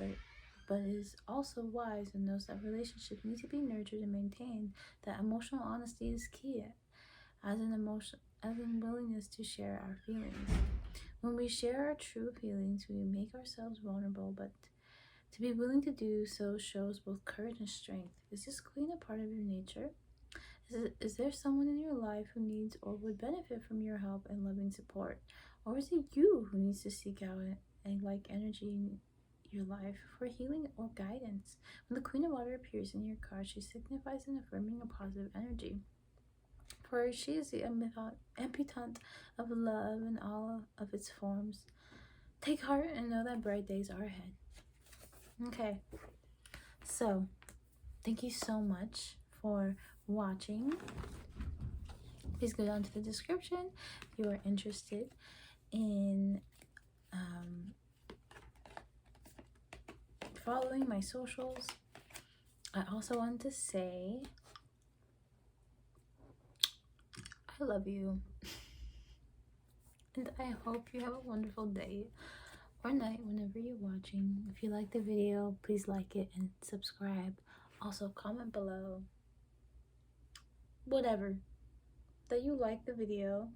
Speaker 1: but is also wise and knows that relationships need to be nurtured and maintained. That emotional honesty is key, as in willingness to share our feelings. When we share our true feelings, we make ourselves vulnerable, but to be willing to do so shows both courage and strength. Is this Queen a part of your nature? Is there someone in your life who needs or would benefit from your help and loving support? Or is it you who needs to seek out a like energy your life for healing or guidance. When the Queen of Water appears in your card, she signifies an affirming a positive energy. For she is the embodiment of love in all of its forms. Take heart and know that bright days are ahead. Okay, so thank you so much for watching. Please go down to the description if you are interested in following my socials. I also want to say I love you, and I hope you have a wonderful day or night whenever you're watching. If you like the video, please like it and subscribe. Also comment below whatever that you like the video,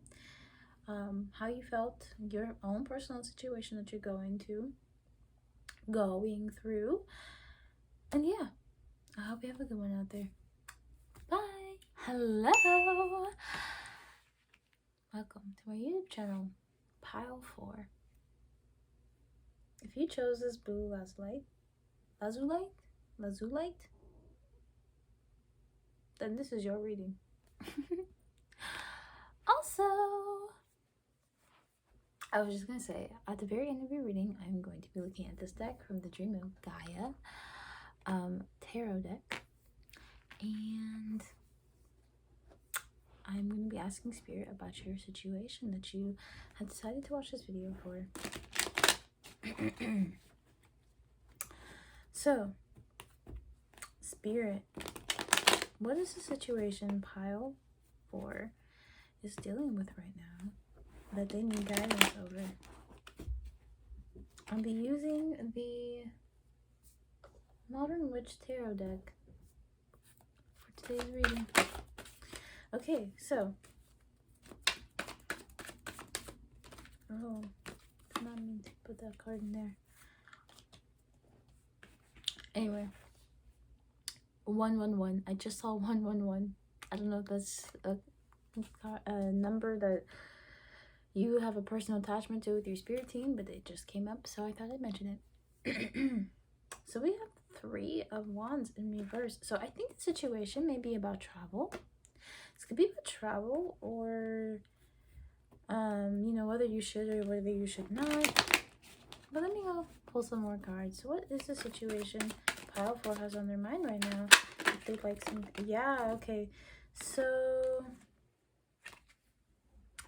Speaker 1: how you felt, your own personal situation that you're going through, and yeah, I hope you have a good one out there. Bye. Hello, welcome to my YouTube channel, Pile 4. If you chose this blue Lazulite, then this is your reading. Also, I was just gonna say, at the very end of your reading, I'm going to be looking at this deck from the Dream of Gaia tarot deck, and I'm going to be asking Spirit about your situation that you have decided to watch this video for. So, Spirit, what is the situation Pile 4 is dealing with right now that they need guidance over? I'll be using the Modern Witch Tarot deck for today's reading. Okay, so did not mean to put that card in there. Anyway, 111. I just saw 111. I don't know if that's a number that you have a personal attachment to with your spirit team, but it just came up, so I thought I'd mention it. So we have 3 of Wands in reverse. So I think the situation may be about travel. This could be about travel, or you know, whether you should or whether you should not. But let me go pull some more cards. So what is the situation Pile 4 has on their mind right now? If they'd like some, yeah, okay. So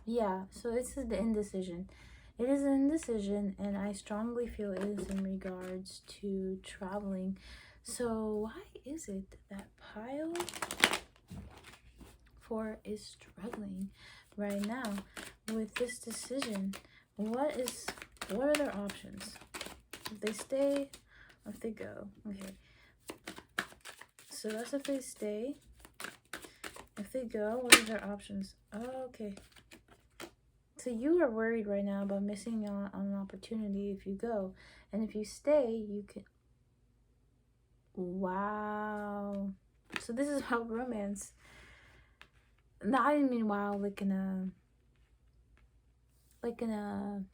Speaker 1: yeah, so this is the indecision. It is an indecision, and I strongly feel it is in regards to traveling. So why is it that Pile 4 is struggling right now with this decision? What are their options? If they stay or if they go? Okay, so that's if they stay. If they go, what are their options? Oh, okay. So you are worried right now about missing out on an opportunity if you go. And if you stay, you can... Wow. So this is about romance. No, I didn't mean wow, like in a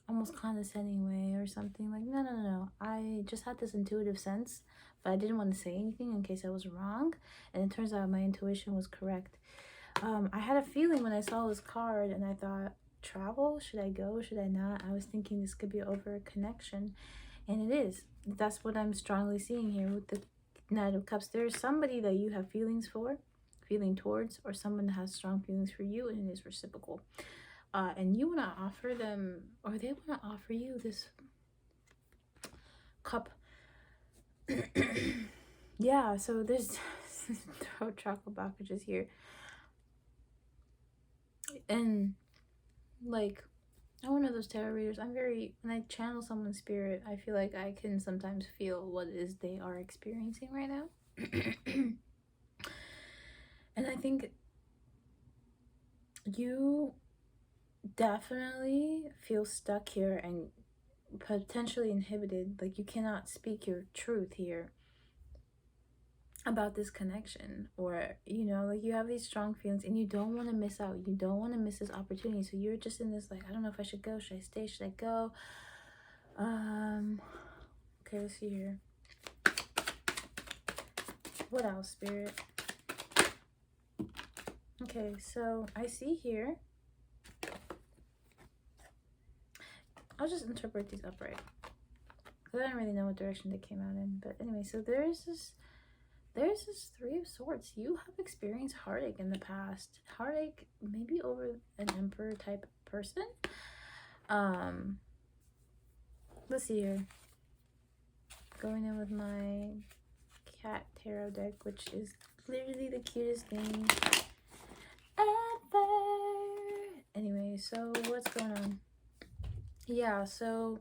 Speaker 1: almost condescending way or something. Like, no. I just had this intuitive sense, but I didn't want to say anything in case I was wrong. And it turns out my intuition was correct. I had a feeling when I saw this card, and I thought, travel? Should I go? Should I not? I was thinking this could be over a connection, and it is. That's what I'm strongly seeing here with the Knight of Cups. There's somebody that you have feelings towards, or someone that has strong feelings for you, and it is reciprocal. And you want to offer them, or they want to offer you this cup. Yeah, so there's throat chakra blockages here. And like, I'm one of those tarot readers. When I channel someone's spirit, I feel like I can sometimes feel what it is they are experiencing right now. And I think you definitely feel stuck here and potentially inhibited. Like, you cannot speak your truth here about this connection, or you know, like, you have these strong feelings and you don't want to miss out. You don't want to miss this opportunity. So you're just in this, like, I don't know if I should go. Should I stay? Should I go? Okay, let's see here. What else, Spirit? Okay, so I see here. I'll just interpret these upright. Because I don't really know what direction they came out in. But anyway, so there's this Three of Swords. You have experienced heartache in the past. Heartache maybe over an Emperor type person. Let's see here. Going in with my cat tarot deck, which is literally the cutest thing ever. Anyway, so what's going on? Yeah, so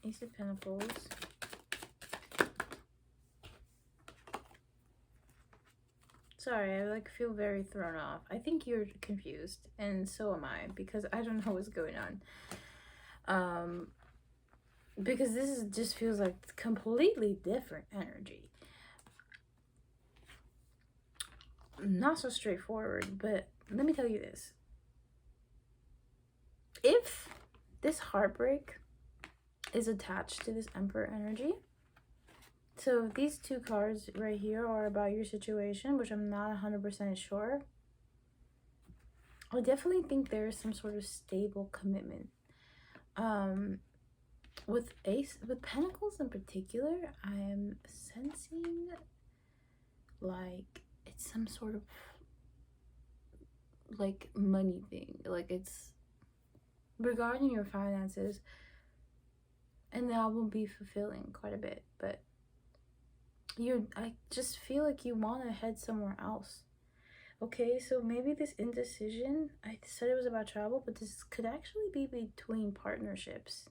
Speaker 1: Ace of Pentacles. Sorry, I like feel very thrown off. I think you're confused, and so am I, because I don't know what's going on. Because this just feels like completely different energy. Not so straightforward, but let me tell you this. If this heartbreak is attached to this Emperor energy, so these two cards right here are about your situation, which I'm not 100% sure. I definitely think there is some sort of stable commitment. With Pentacles in particular, I am sensing like it's some sort of like money thing. Like it's regarding your finances, and that will be fulfilling quite a bit, but I just feel like you want to head somewhere else. Okay, so maybe this indecision, I said it was about travel, but this could actually be between partnerships.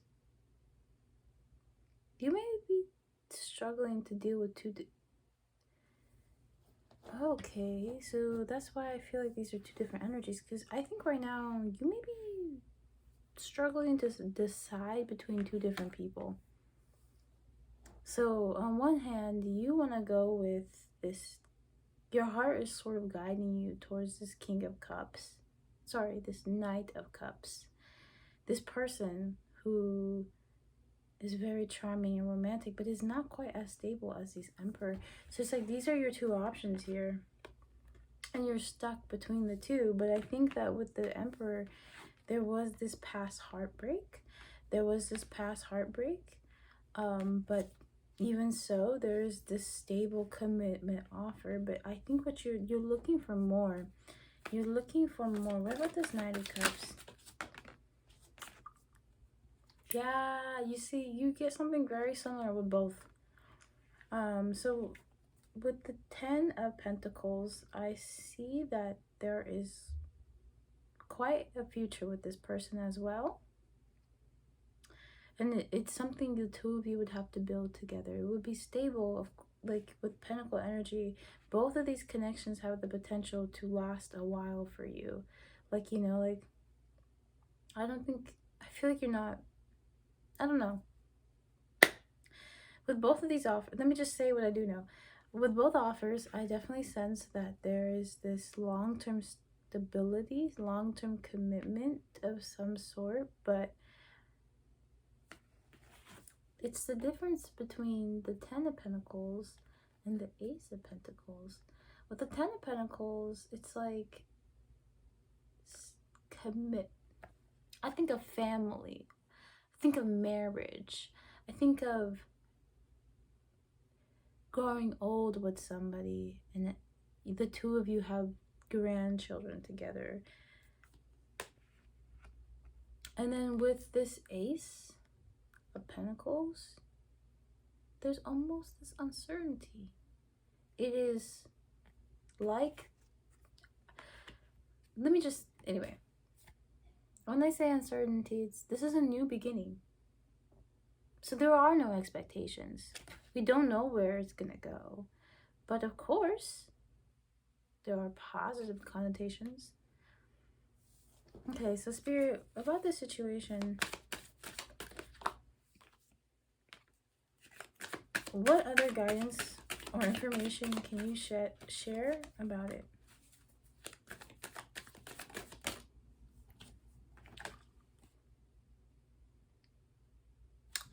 Speaker 1: You may be struggling to deal with okay, so that's why I feel like these are two different energies, because I think right now you may be struggling to decide between two different people. So on one hand, you want to go with this, your heart is sort of guiding you towards this King of Cups. Sorry, this Knight of Cups. This person who is very charming and romantic, but is not quite as stable as these Emperor. So it's like these are your two options here. And you're stuck between the two. But I think that with the Emperor, there was this past heartbreak. But even so, there's this stable commitment offer. But I think what you're looking for more. You're looking for more. What about this Knight of Cups? Yeah, you see, you get something very similar with both. So with the 10 of Pentacles, I see that there is quite a future with this person as well. And it's something the two of you would have to build together. It would be stable, like with Pentacle energy. Both of these connections have the potential to last a while for you. Like, you know, like, I feel like you're not, I don't know. With both of these offers, let me just say what I do know. With both offers, I definitely sense that there is this long-term stability, long-term commitment of some sort, but it's the difference between the 10 of Pentacles and the Ace of Pentacles. With the 10 of Pentacles, it's like commit. I think of family. I think of marriage. I think of growing old with somebody, and the two of you have grandchildren together. And then with this Ace of Pentacles, there's almost this uncertainty. It is like, anyway, when I say uncertainty, this is a new beginning. So there are no expectations. We don't know where it's gonna go. But of course, there are positive connotations. Okay, so Spirit, about this situation, what other guidance or information can you share about it?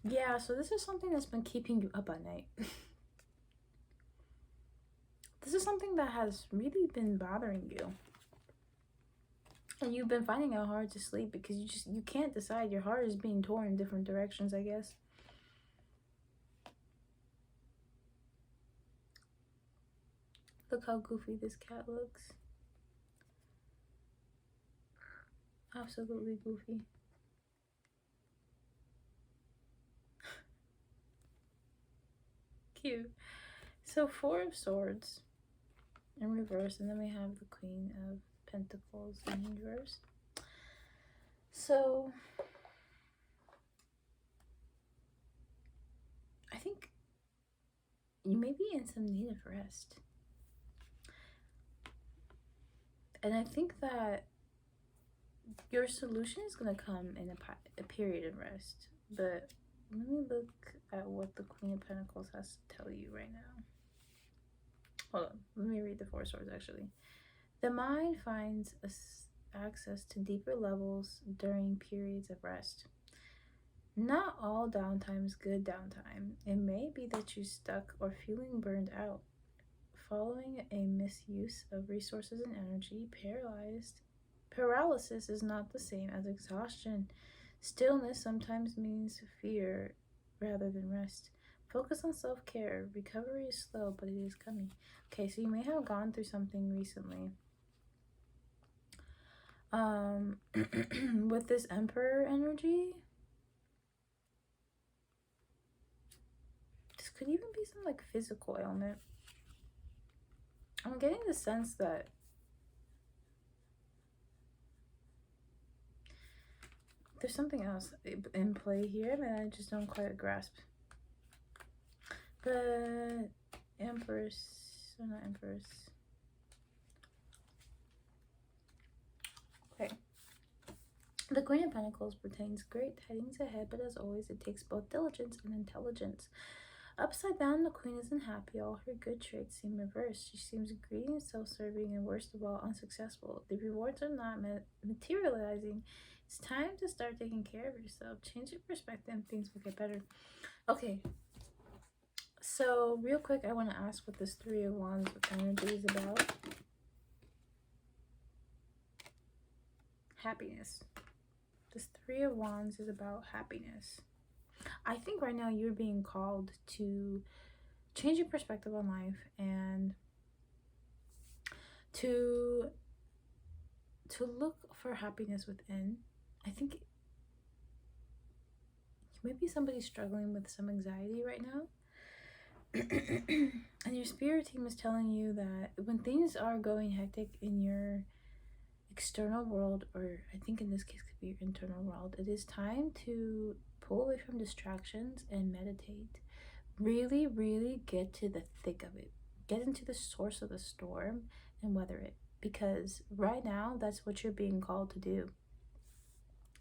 Speaker 1: Yeah, so this is something that's been keeping you up at night. This is something that has really been bothering you. And you've been finding it hard to sleep because you can't decide. Your heart is being torn in different directions, I guess. Look how goofy this cat looks. Absolutely goofy. Cute. So 4 of Swords in reverse, and then we have the Queen of Pentacles in reverse. So I think you may be in some need of rest. And I think that your solution is going to come in a period of rest. But let me look at what the Queen of Pentacles has to tell you right now. Hold on. Let me read the 4 Swords, actually. The mind finds access to deeper levels during periods of rest. Not all downtime is good downtime. It may be that you're stuck or feeling burned out. Following a misuse of resources and energy, paralysis is not the same as exhaustion. Stillness sometimes means fear rather than rest. Focus on self-care. Recovery is slow, but it is coming. Okay, so you may have gone through something recently. With this Emperor energy, this could even be some like physical ailment. I'm getting the sense that there's something else in play here that I just don't quite grasp. But Empress, or not Empress. Okay. The Queen of Pentacles pertains great tidings ahead, but as always, it takes both diligence and intelligence. Upside down, the Queen isn't happy. All her good traits seem reversed. She seems greedy and self-serving, and worst of all, unsuccessful. The rewards are not materializing. It's time to start taking care of yourself. Change your perspective and things will get better. Okay. So, real quick, I want to ask what this 3 of Wands energy is about. Happiness. This 3 of Wands is about happiness. I think right now you're being called to change your perspective on life and to look for happiness within. I think maybe somebody's struggling with some anxiety right now. And your spirit team is telling you that when things are going hectic in your external world, or I think in this case could be your internal world, it is time to pull away from distractions and meditate. Really, really get to the thick of it. Get into the source of the storm and weather it. Because right now, that's what you're being called to do.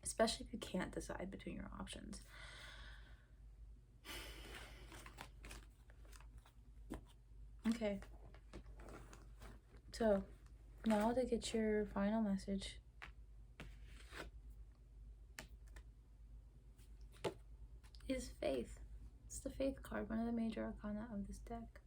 Speaker 1: Especially if you can't decide between your options. Okay. So, now to get your final message. Is Faith. It's the Faith card, one of the major arcana of this deck.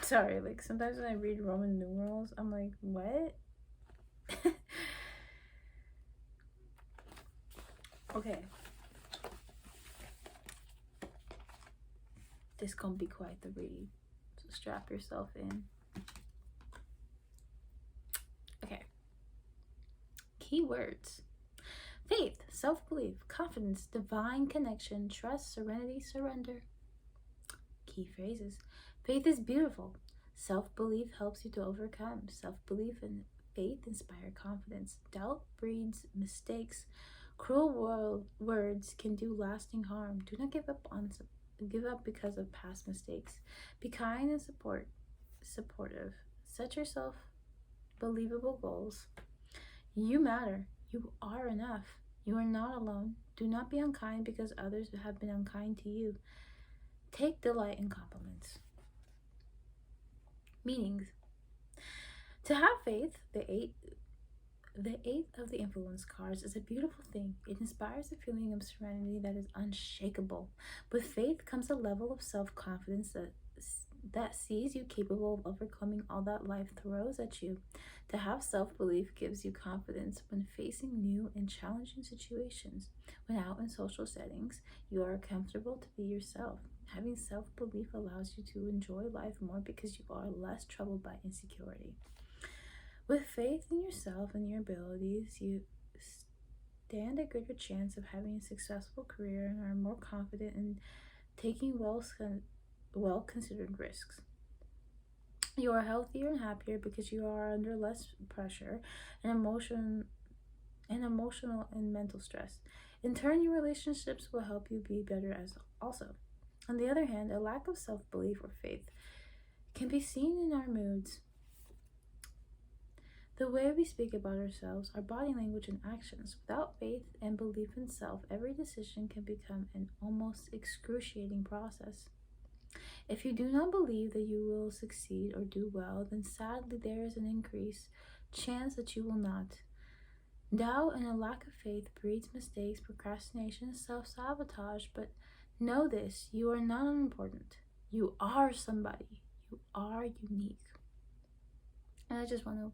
Speaker 1: Sorry, like sometimes when I read Roman numerals, I'm like, what? Okay. This gonna be quite the read. So strap yourself in. Okay. Keywords. Faith, self-belief, confidence, divine connection, trust, serenity, surrender. Key phrases. Faith is beautiful. Self-belief helps you to overcome. Self-belief and faith inspire confidence. Doubt breeds mistakes. Cruel words can do lasting harm. Do not give up because of past mistakes. Be kind and supportive. Set yourself believable goals. You matter. You are enough. You are not alone. Do not be unkind because others have been unkind to you. Take delight in compliments. Meanings. To have faith, the eight of the influence cards is a beautiful thing. It inspires a feeling of serenity that is unshakable. With faith comes a level of self-confidence that sees you capable of overcoming all that life throws at you. To have self-belief gives you confidence when facing new and challenging situations. When out in social settings, you are comfortable to be yourself. Having self-belief allows you to enjoy life more because you are less troubled by insecurity. With faith in yourself and your abilities, you stand a greater chance of having a successful career and are more confident in taking well-considered risks. You are healthier and happier because you are under less pressure and emotional and mental stress. In turn, your relationships will help you be better as also. On the other hand, a lack of self-belief or faith can be seen in our moods, the way we speak about ourselves, our body language, and actions. Without faith and belief in self, every decision can become an almost excruciating process. If you do not believe that you will succeed or do well, then sadly there is an increased chance that you will not. Doubt and a lack of faith breeds mistakes, procrastination, and self-sabotage, but know this, you are not unimportant. You are somebody. You are unique. And I just want to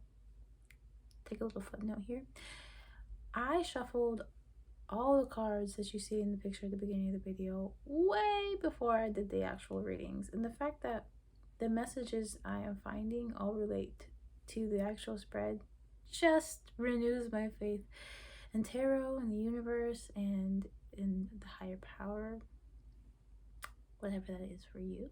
Speaker 1: take a little footnote here. I shuffled all the cards that you see in the picture at the beginning of the video way before I did the actual readings. And the fact that the messages I am finding all relate to the actual spread just renews my faith in tarot and the universe and in the higher power, whatever that is for you.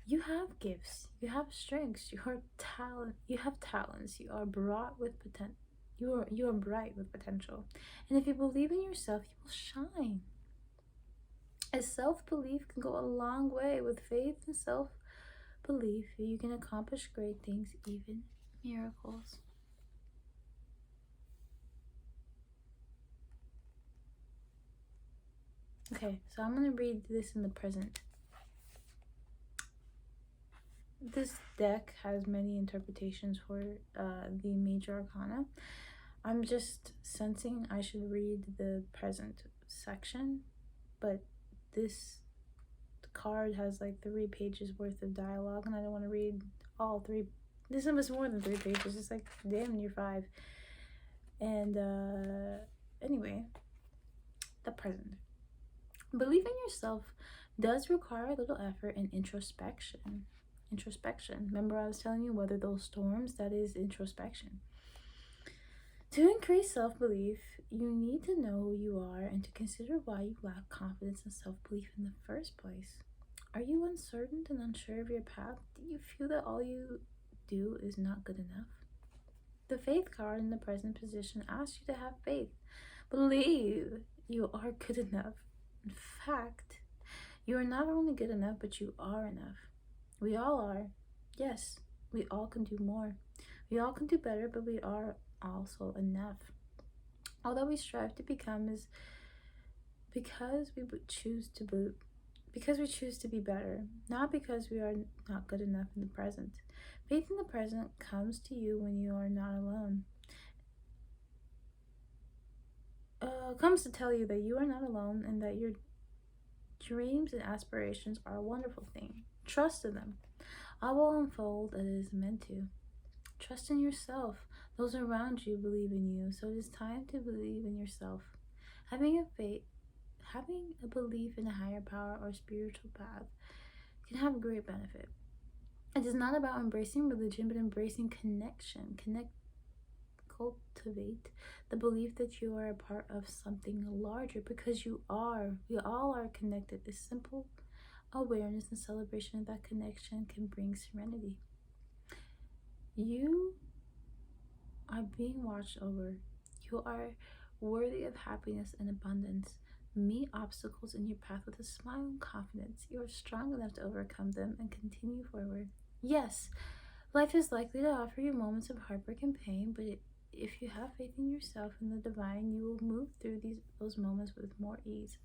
Speaker 1: You have gifts, you have strengths, you have talents, you are brought with potential. You are bright with potential. And if you believe in yourself, you will shine. As self-belief can go a long way. With faith and self-belief, you can accomplish great things, even miracles. Okay, so I'm going to read this in the present. This deck has many interpretations for the major arcana. I'm just sensing I should read the present section, but this card has like 3 pages worth of dialogue and I don't want to read all 3. This one was more than 3 pages. It's like damn near 5. And anyway, the present. Believe in yourself does require a little effort and introspection. Remember I was telling you, weather those storms, that is introspection. To increase self-belief, you need to know who you are and to consider why you lack confidence and self-belief in the first place. Are you uncertain and unsure of your path? Do you feel that all you do is not good enough? The faith card in the present position asks you to have faith. Believe you are good enough. In fact, you are not only good enough, but you are enough. We all are. Yes, we all can do more. We all can do better, but we are also enough. All that we strive to become is because we choose to be better, not because we are not good enough in the present. Faith in the present comes to you when you are not alone. Comes to tell you that you are not alone and that your dreams and aspirations are a wonderful thing. Trust in them. All will unfold as it is meant to. Trust in yourself. Those around you believe in you, so it is time to believe in yourself. Having a belief in a higher power or spiritual path can have a great benefit. It is not about embracing religion, but embracing connection. Cultivate the belief that you are a part of something larger, because you are. We all are connected. This simple awareness and celebration of that connection can bring serenity. You are being watched over. You are worthy of happiness and abundance. Meet obstacles in your path with a smile and confidence. You are strong enough to overcome them and continue forward. Yes, Life is likely to offer you moments of heartbreak and pain, but if you have faith in yourself and the divine, you will move through those moments with more ease.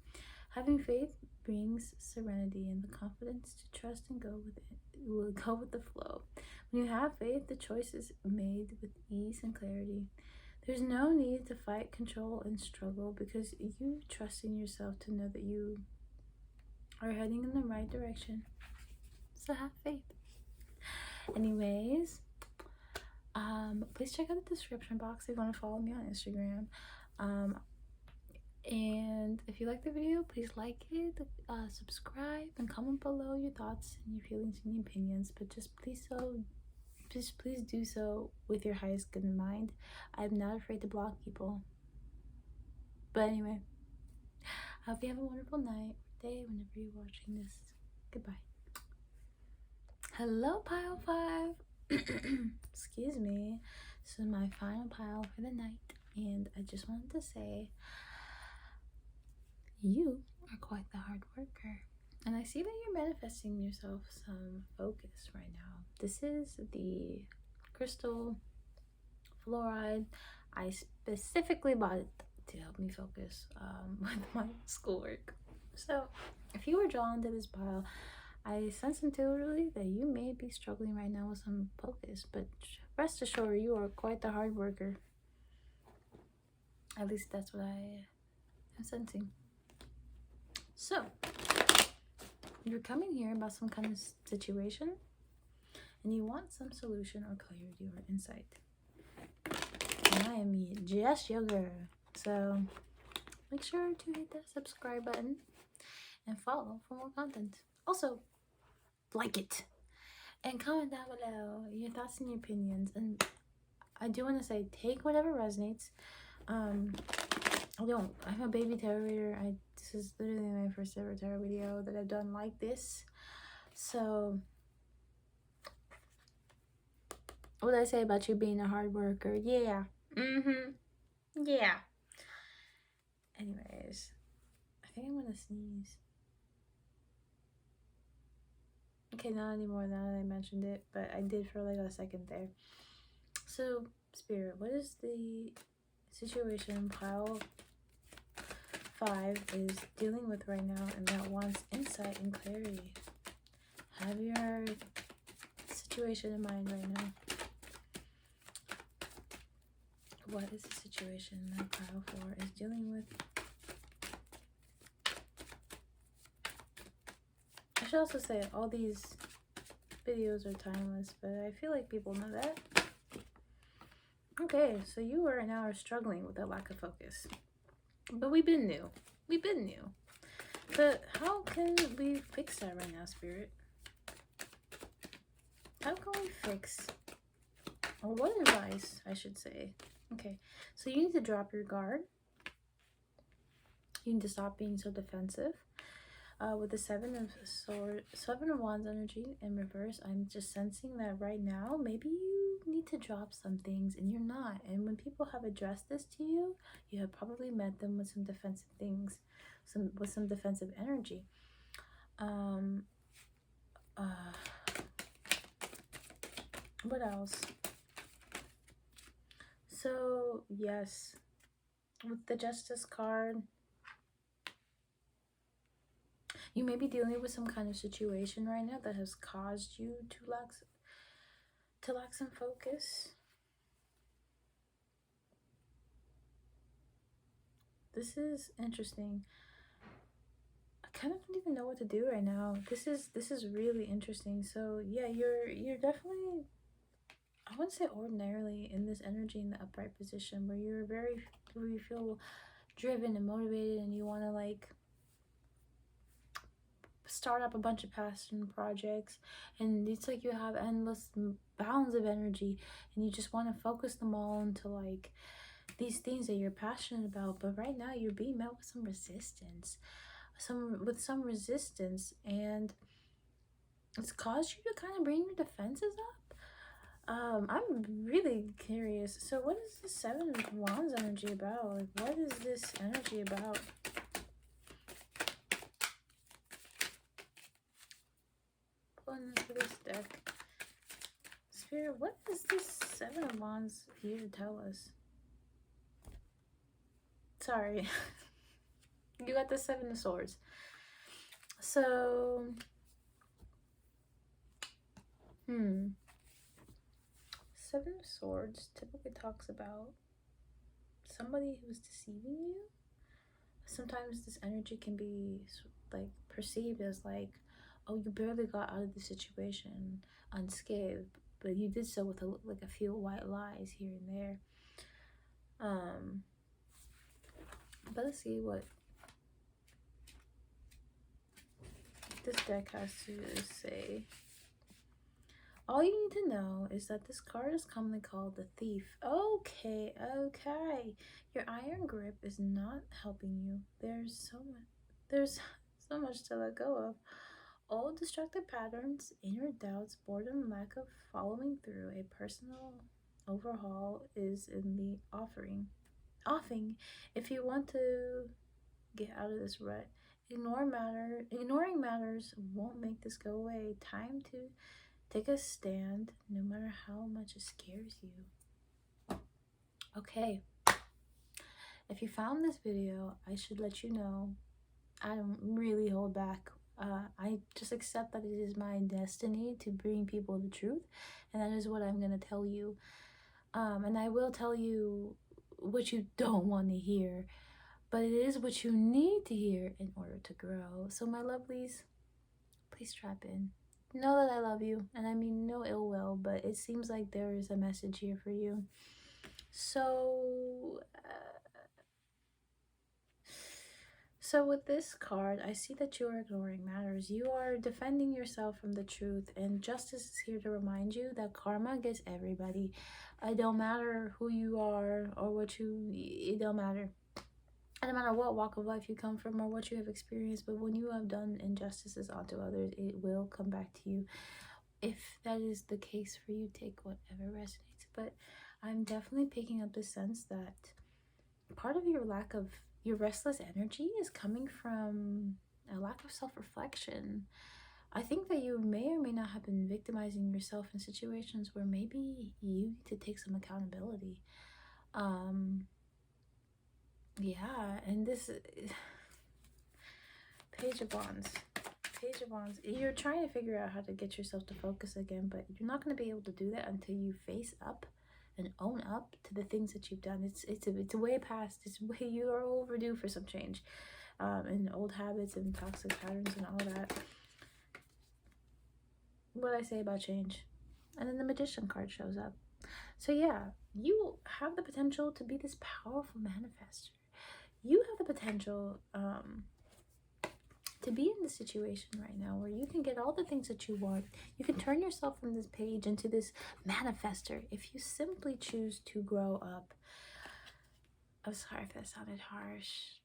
Speaker 1: Having faith brings serenity and the confidence to trust and go with it. Will go with the flow. When you have faith, the choice is made with ease and clarity. There's no need to fight, control, and struggle because you trust in yourself to know that you are heading in the right direction. So have faith. Anyways, please check out the description box if you want to follow me on Instagram. And if you like the video, please like it, subscribe, and comment below your thoughts and your feelings and your opinions. But just please do so with your highest good in mind. I'm not afraid to block people. But anyway, I hope you have a wonderful night or day whenever you're watching this. Goodbye. Hello, pile 5. Excuse me. This is my final pile for the night, and I just wanted to say you are quite the hard worker, and I see that you're manifesting yourself some focus right now. This is the crystal fluoride. I specifically bought it to help me focus with my schoolwork. So if you were drawn to this pile, I sense intuitively that you may be struggling right now with some focus, but rest assured you are quite the hard worker. At least that's what I am sensing. So, you're coming here about some kind of situation, and you want some solution or clarity or insight. And I am just your girl. So, make sure to hit that subscribe button and follow for more content. Also, like it and comment down below your thoughts and your opinions. And I do want to say, take whatever resonates. I'm a baby tarot reader. This is literally my first ever tarot video that I've done like this. So, what did I say about you being a hard worker? Yeah. Yeah. Anyways, I think I'm gonna sneeze. Okay, not anymore now that I mentioned it, but I did for like a second there. So, Spirit, what is the situation pile 5 is dealing with right now and that wants insight and clarity? Have your situation in mind right now. What is the situation that pile 4 is dealing with? I should also say all these videos are timeless, but I feel like people know that. Okay, so you right now are struggling with a lack of focus. But we've been new. But how can we fix that right now, Spirit? How can we fix, or what advice, I should say? Okay, so you need to drop your guard. You need to stop being so defensive. With the 7 of Wands energy in reverse, I'm just sensing that right now, maybe you need to drop some things and you're not. And when people have addressed this to you, you have probably met them with some defensive things, with some defensive energy. What else? So, yes, with the Justice card, you may be dealing with some kind of situation right now that has caused you to lack some focus. This is interesting. I kind of don't even know what to do right now. This is really interesting. So yeah, you're definitely, I wouldn't say ordinarily, in this energy in the upright position where you feel driven and motivated and you want to like start up a bunch of passion projects, and it's like you have endless bounds of energy and you just want to focus them all into like these things that you're passionate about. But right now you're being met with some resistance, and it's caused you to kind of bring your defenses up. I'm really curious. So what is the 7 of Wands energy about? Like, what is this energy about? Pulling into this deck. Spirit, what is this Seven of Wands here to tell us? Sorry. You got the Seven of Swords. So, Seven of Swords typically talks about somebody who's deceiving you. Sometimes this energy can be like perceived as like, oh, you barely got out of the situation unscathed, but you did so with a few white lies here and there. But let's see what this deck has to say. All you need to know is that this card is commonly called the Thief. Okay. Your iron grip is not helping you. There's so much to let go of. Old destructive patterns, inner doubts, boredom, lack of following through. A personal overhaul is in the offing. If you want to get out of this rut, ignoring matters won't make this go away. Time to take a stand, no matter how much it scares you. Okay. If you found this video, I should let you know I don't really hold back. I just accept that it is my destiny to bring people the truth, and that is what I'm going to tell you. And I will tell you what you don't want to hear, but it is what you need to hear in order to grow. So my lovelies, please strap in. Know that I love you, and I mean no ill will, but it seems like there is a message here for you. So with this card, I see that you are ignoring matters. You are defending yourself from the truth, and justice is here to remind you that karma gets everybody. It don't matter who you are or it don't matter. It don't matter what walk of life you come from or what you have experienced, but when you have done injustices onto others, it will come back to you. If that is the case for you, take whatever resonates. But I'm definitely picking up the sense that part of your restless energy is coming from a lack of self-reflection. I think that you may or may not have been victimizing yourself in situations where maybe you need to take some accountability. Yeah, and this Page of Wands. You're trying to figure out how to get yourself to focus again, but you're not going to be able to do that until you face up and own up to the things that you've done. It's way past. You are overdue for some change, and old habits and toxic patterns and all that. What I say about change, and then the Magician card shows up. So yeah, you have the potential to be this powerful manifester. You have the potential to be in the situation right now where you can get all the things that you want. You can turn yourself from this page into this manifester if you simply choose to grow up. I'm sorry if that sounded harsh,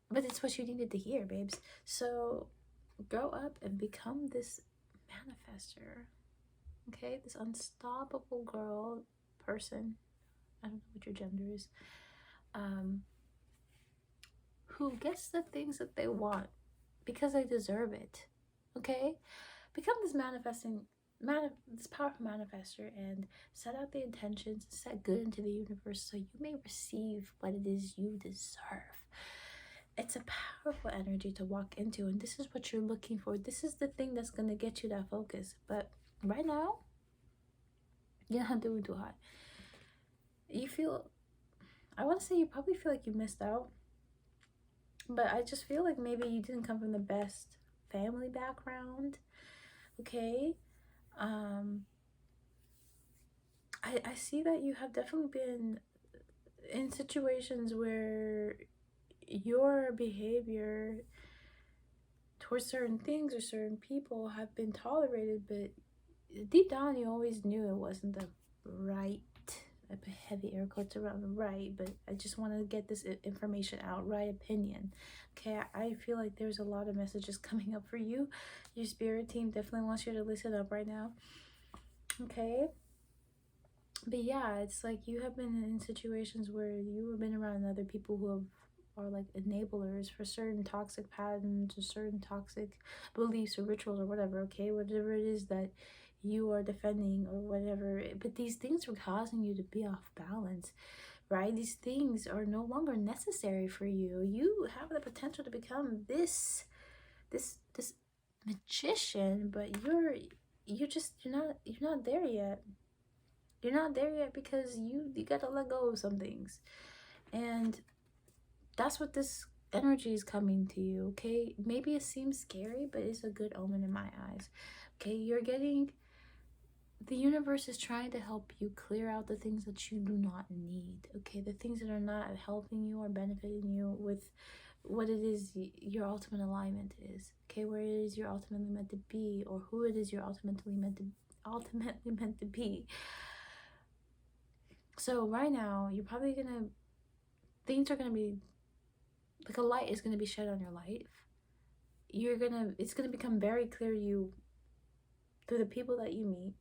Speaker 1: but it's what you needed to hear, babes. So grow up and become this manifester. Okay, this unstoppable girl, person, I don't know what your gender is, who gets the things that they want because they deserve it. Okay, become this this powerful manifester and set out the intentions, set good into the universe so you may receive what it is you deserve. It's a powerful energy to walk into, and this is what you're looking for. This is the thing that's going to get you that focus. But right now, you're not doing too hot. I want to say you probably feel like you missed out, but I just feel like maybe you didn't come from the best family background. Okay, I see that you have definitely been in situations where your behavior towards certain things or certain people have been tolerated, but deep down you always knew it wasn't the right, I put heavy air quotes around right, but I just want to get this information out, right opinion. Okay, I feel like there's a lot of messages coming up for you. Your spirit team definitely wants you to listen up right now. Okay, but yeah, it's like you have been in situations where you have been around other people who are like enablers for certain toxic patterns or certain toxic beliefs or rituals or whatever. Okay, whatever it is that you are defending or whatever, but these things are causing you to be off balance, right? These things are no longer necessary for you. You have the potential to become this magician, but you're not there yet. You're not there yet because you gotta let go of some things. And that's what this energy is coming to you, okay? Maybe it seems scary, but it's a good omen in my eyes. Okay, the universe is trying to help you clear out the things that you do not need, okay? The things that are not helping you or benefiting you with what it is your ultimate alignment is, okay? Where it is you're ultimately meant to be, or who it is you're ultimately meant to be. So right now, you're probably gonna, things are gonna be, like a light is gonna be shed on your life. It's gonna become very clear to you through the people that you meet,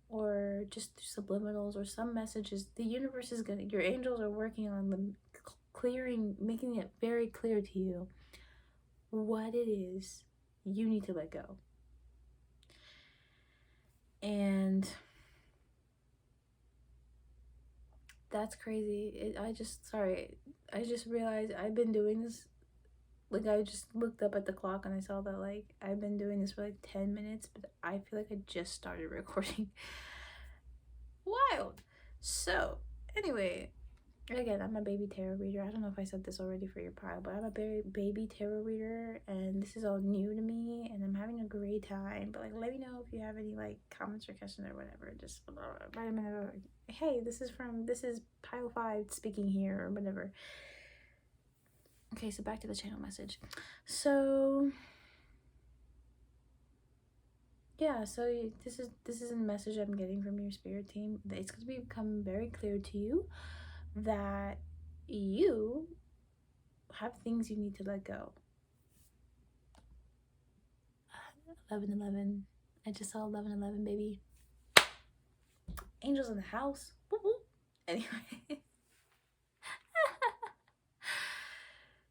Speaker 1: or just subliminals or some messages. The universe is gonna, your angels are working on them, clearing, making it very clear to you what it is you need to let go. And that's crazy. I just realized I've been doing this, like, I just looked up at the clock and I saw that, like, I've been doing this for like 10 minutes, but I feel like I just started recording. Wild. So anyway, again, I'm a baby tarot reader. I don't know if I said this already for your pile, but I'm a baby tarot reader, and this is all new to me, and I'm having a great time. But like, let me know if you have any like comments or questions or whatever. Just write a minute. Hey, this is pile 5 speaking here, or whatever. Okay, so back to the channel message. So yeah, so this is a message I'm getting from your spirit team. It's going to become very clear to you that you have things you need to let go. 11:11. I just saw 11:11, baby. Angels in the house. Whoop, whoop. Anyway.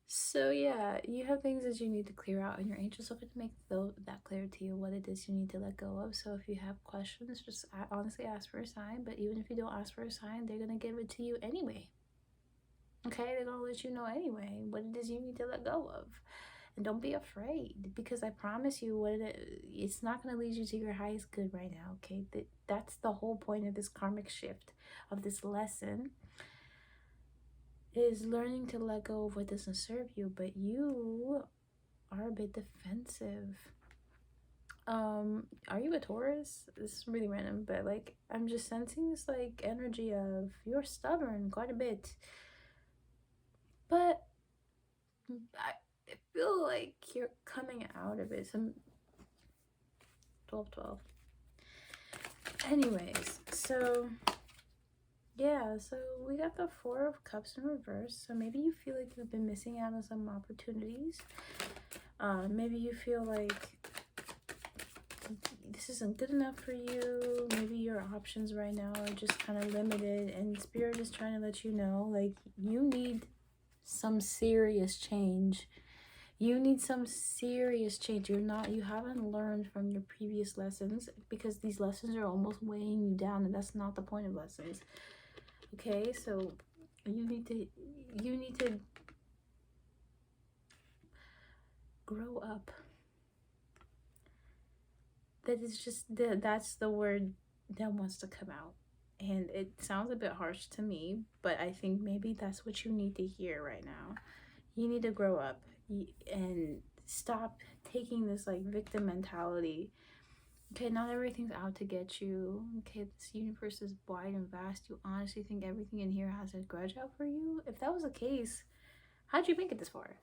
Speaker 1: So yeah, you have things that you need to clear out, and your angels are going to make that clear to you what it is you need to let go of. So if you have questions, just honestly ask for a sign. But even if you don't ask for a sign, they're going to give it to you anyway. Okay, they're going to let you know anyway what it is you need to let go of. And don't be afraid, because I promise you, it's not going to lead you to your highest good right now, okay? That's the whole point of this karmic shift, of this lesson, is learning to let go of what doesn't serve you. But you are a bit defensive. Are you a Taurus? This is really random, but like, I'm just sensing this like energy of you're stubborn quite a bit, but I feel like you're coming out of it. Some 12. Anyways, so yeah, so we got the 4 of Cups in reverse. So maybe you feel like you've been missing out on some opportunities. Maybe you feel like this isn't good enough for you. Maybe your options right now are just kind of limited, and Spirit is trying to let you know, like, you need some serious change. You need some serious change. You haven't learned from your previous lessons, because these lessons are almost weighing you down, and that's not the point of lessons. Okay, so you need to grow up. That's the word that wants to come out. And it sounds a bit harsh to me, but I think maybe that's what you need to hear right now. You need to grow up and stop taking this like victim mentality. Okay, not everything's out to get you. Okay, this universe is wide and vast. You honestly think everything in here has a grudge out for you? If that was the case, how'd you make it this far?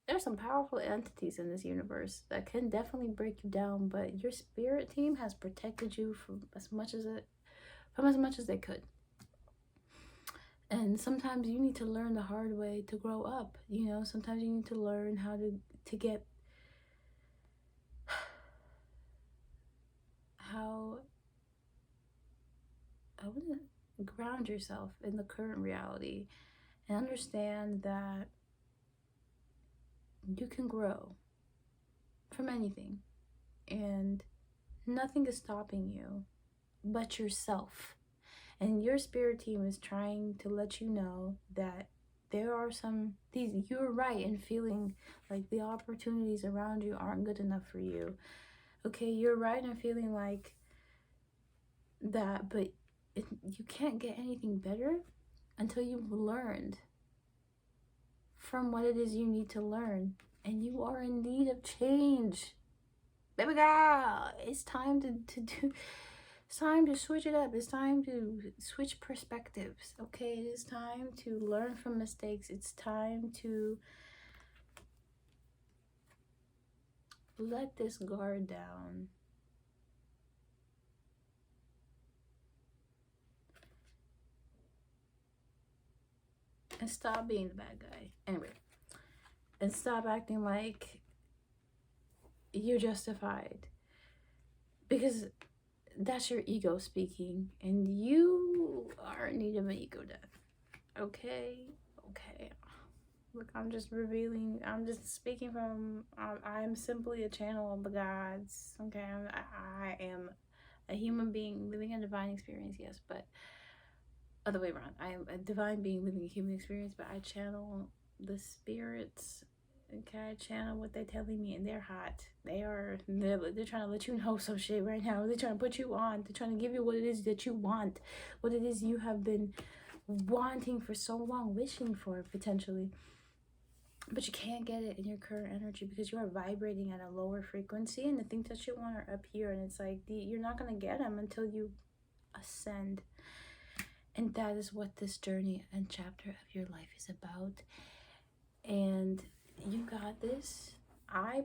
Speaker 1: There's some powerful entities in this universe that can definitely break you down, but your spirit team has protected you from as much as they could. And sometimes you need to learn the hard way to grow up. You know, sometimes you need to learn how to get how I want to ground yourself in the current reality and understand that you can grow from anything, and nothing is stopping you but yourself. And your spirit team is trying to let you know that there are you're right in feeling like the opportunities around you aren't good enough for you. Okay, you're right in feeling like that, but you can't get anything better until you've learned from what it is you need to learn. And you are in need of change. Baby girl, it's time to do. It's time to switch it up. It's time to switch perspectives. Okay, it is time to learn from mistakes. It's time to let this guard down. And stop being the bad guy. Anyway, and stop acting like you're justified. Because that's your ego speaking, and you are in need of an ego death. Okay? Okay. Look, I'm just revealing, I'm just speaking from, I'm simply a channel of the gods. Okay? I am a human being living a divine experience, yes, but other way around. I am a divine being living a human experience, but I channel the spirits. Okay, I channel what they're telling me, and they're hot. They're trying to let you know some shit right now. They're trying to put you on. They're trying to give you what it is that you want, what it is you have been wanting for so long, wishing for potentially. But you can't get it in your current energy because you are vibrating at a lower frequency, and the things that you want are up here, and it's like you're not gonna get them until you ascend. And that is what this journey and chapter of your life is about. And you got this. I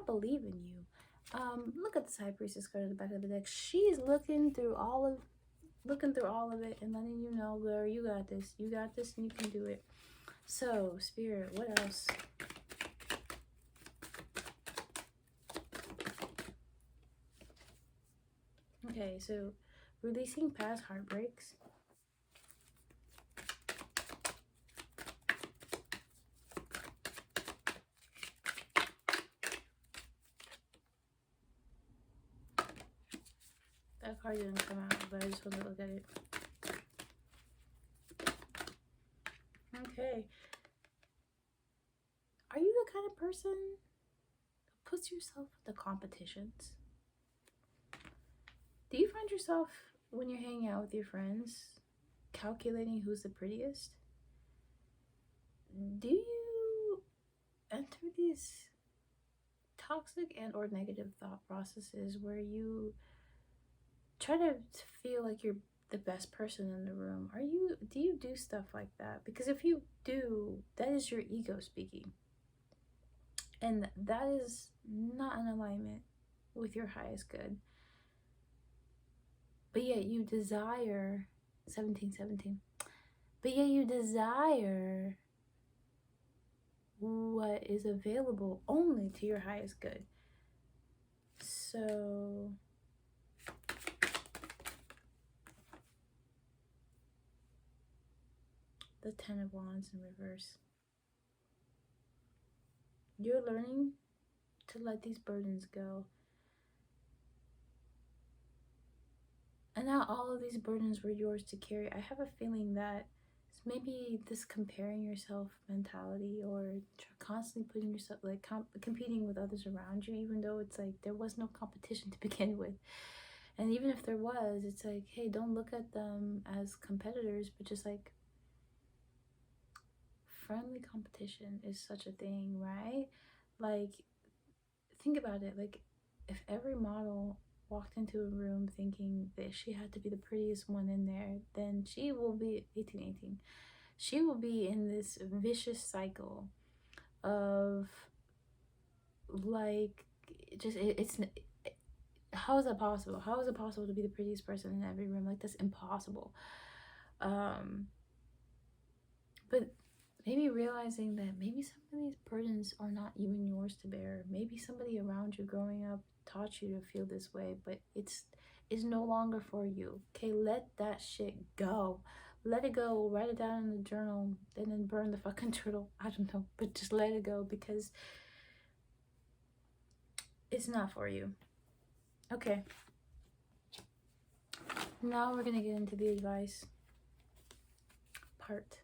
Speaker 1: believe in you. Look at the High Priestess card at the back of the deck. She's looking through all of it and letting you know, girl, you got this. You got this and you can do it. So, Spirit, what else? Okay, so releasing past heartbreaks. That card didn't come out, but I just want to look at it. Okay. Are you the kind of person who puts yourself in the competitions? Do you find yourself, when you're hanging out with your friends, calculating who's the prettiest? Do you enter these toxic and or negative thought processes where you try to feel like you're the best person in the room? Do you do stuff like that? Because if you do, that is your ego speaking. And that is not in alignment with your highest good. But yet you desire 1717. But yet you desire what is available only to your highest good. So the 10 of Wands in reverse. You're learning to let these burdens go. And now all of these burdens were yours to carry. I have a feeling that maybe this comparing yourself mentality, or constantly putting yourself, like competing with others around you, even though it's like there was no competition to begin with. And even if there was, it's like, hey, don't look at them as competitors, but just like friendly competition is such a thing, right? Like, think about it. Like, if every model walked into a room thinking that she had to be the prettiest one in there, then she will be 1818. She will be in this vicious cycle of like, how is that possible? How is it possible to be the prettiest person in every room? Like, that's impossible. But maybe realizing that maybe some of these burdens are not even yours to bear. Maybe somebody around you growing up taught you to feel this way, but it's no longer for you. Okay, let that shit go. Let it go. Write it down in the journal and then burn the fucking journal. I don't know, but just let it go because it's not for you. Okay. Now we're going to get into the advice part.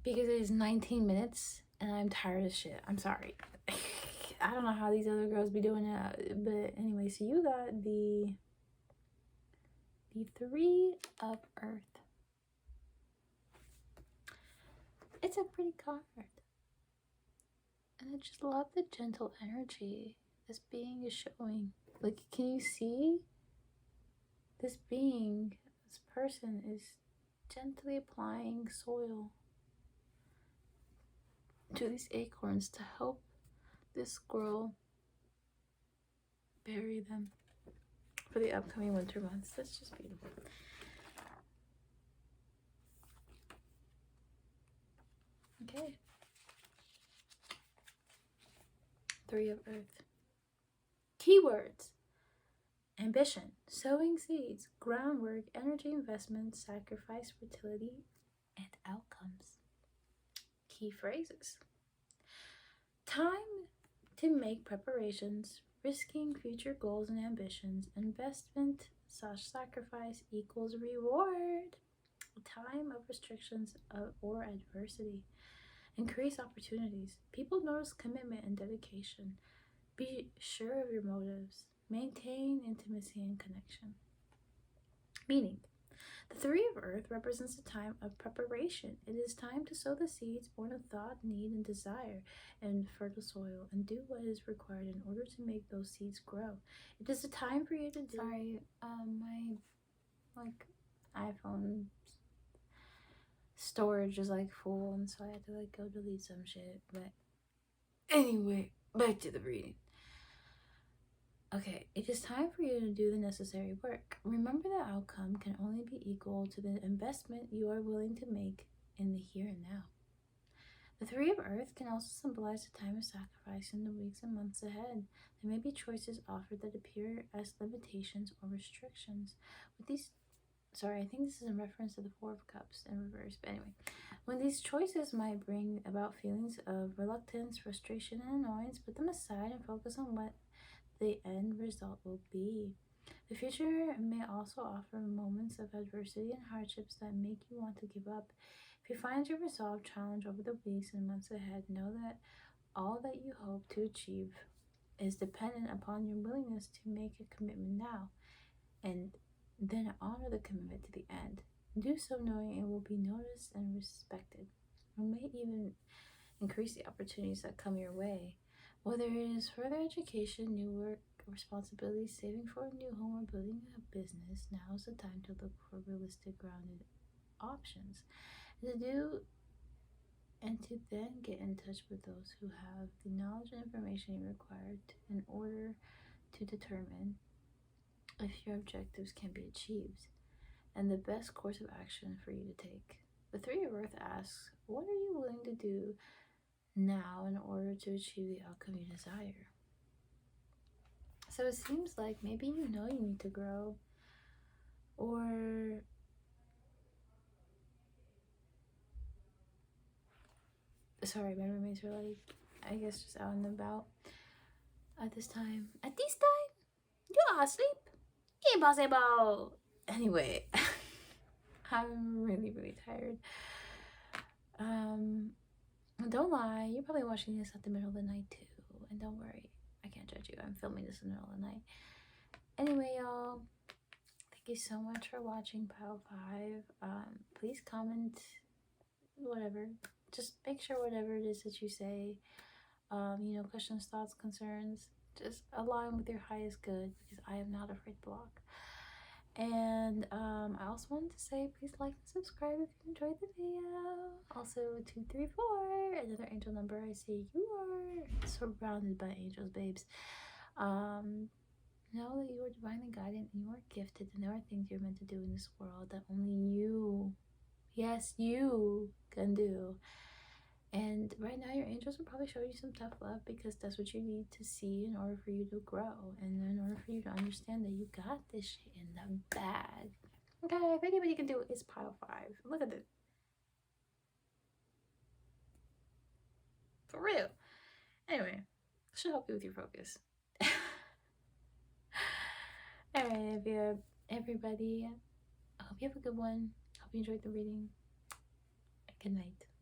Speaker 1: Because it is 19 minutes and I'm tired as shit. I'm sorry. I don't know how these other girls be doing it. But anyway, so you got the Three of Earth. It's a pretty card. And I just love the gentle energy this being is showing. Like, can you see? This being, this person is gently applying soil to these acorns to help this girl bury them for the upcoming winter months. That's just beautiful. Okay. Three of Earth. Keywords: ambition, sowing seeds, groundwork, energy investment, sacrifice, fertility, and outcomes. Key phrases: time to make preparations, risking future goals and ambitions, investment / sacrifice equals reward, time of restrictions or adversity, increase opportunities, people notice commitment and dedication, be sure of your motives, maintain intimacy and connection. Meaning: the Three of Earth represents a time of preparation. It is time to sow the seeds born of thought, need, and desire in fertile soil, and do what is required in order to make those seeds grow. It is a time for you to do... Sorry, my iPhone storage is full, and so I had to go delete some shit. But anyway, back to the reading. Okay, it is time for you to do the necessary work. Remember, the outcome can only be equal to the investment you are willing to make in the here and now. The Three of Earth can also symbolize a time of sacrifice in the weeks and months ahead. There may be choices offered that appear as limitations or restrictions. With these, sorry, I think this is in reference to the Four of Cups in reverse, but anyway. When these choices might bring about feelings of reluctance, frustration, and annoyance, put them aside and focus on what the end result will be. The future may also offer moments of adversity and hardships that make you want to give up. If you find your resolve challenged over the weeks and months ahead, know that all that you hope to achieve is dependent upon your willingness to make a commitment now, and then honor the commitment to the end. Do so knowing it will be noticed and respected. It may even increase the opportunities that come your way. Whether it is further education, new work, responsibilities, saving for a new home, or building a business, now is the time to look for realistic, grounded options. And to then get in touch with those who have the knowledge and information you require in order to determine if your objectives can be achieved and the best course of action for you to take. The Three of Earth asks, what are you willing to do now in order to achieve the outcome you desire? So it seems like maybe you know you need to grow, or sorry, my roommates were I guess just out and about at this time. At this time? You are asleep? Impossible! Anyway, I'm really, really tired. Don't lie, you're probably watching this at the middle of the night too. And don't worry, I can't judge you. I'm filming this in the middle of the night. Anyway, y'all, thank you so much for watching Pile 5. Please comment whatever. Just make sure whatever it is that you say, questions, thoughts, concerns, just align with your highest good, because I am not afraid to block. And I also wanted to say, please like and subscribe if you enjoyed the video. Also, 234, another angel number. I see you are surrounded by angels, babes. Know that you are divinely guided and you are gifted, and there are things you're meant to do in this world that only you, yes, you can do. And right now your angels will probably show you some tough love, because that's what you need to see in order for you to grow, and in order for you to understand that you got this shit in the bag. Okay, if anybody can do it, it's Pile 5. Look at this. For real. Anyway, should help you with your focus. right, everybody. I hope you have a good one. Hope you enjoyed the reading. Good night.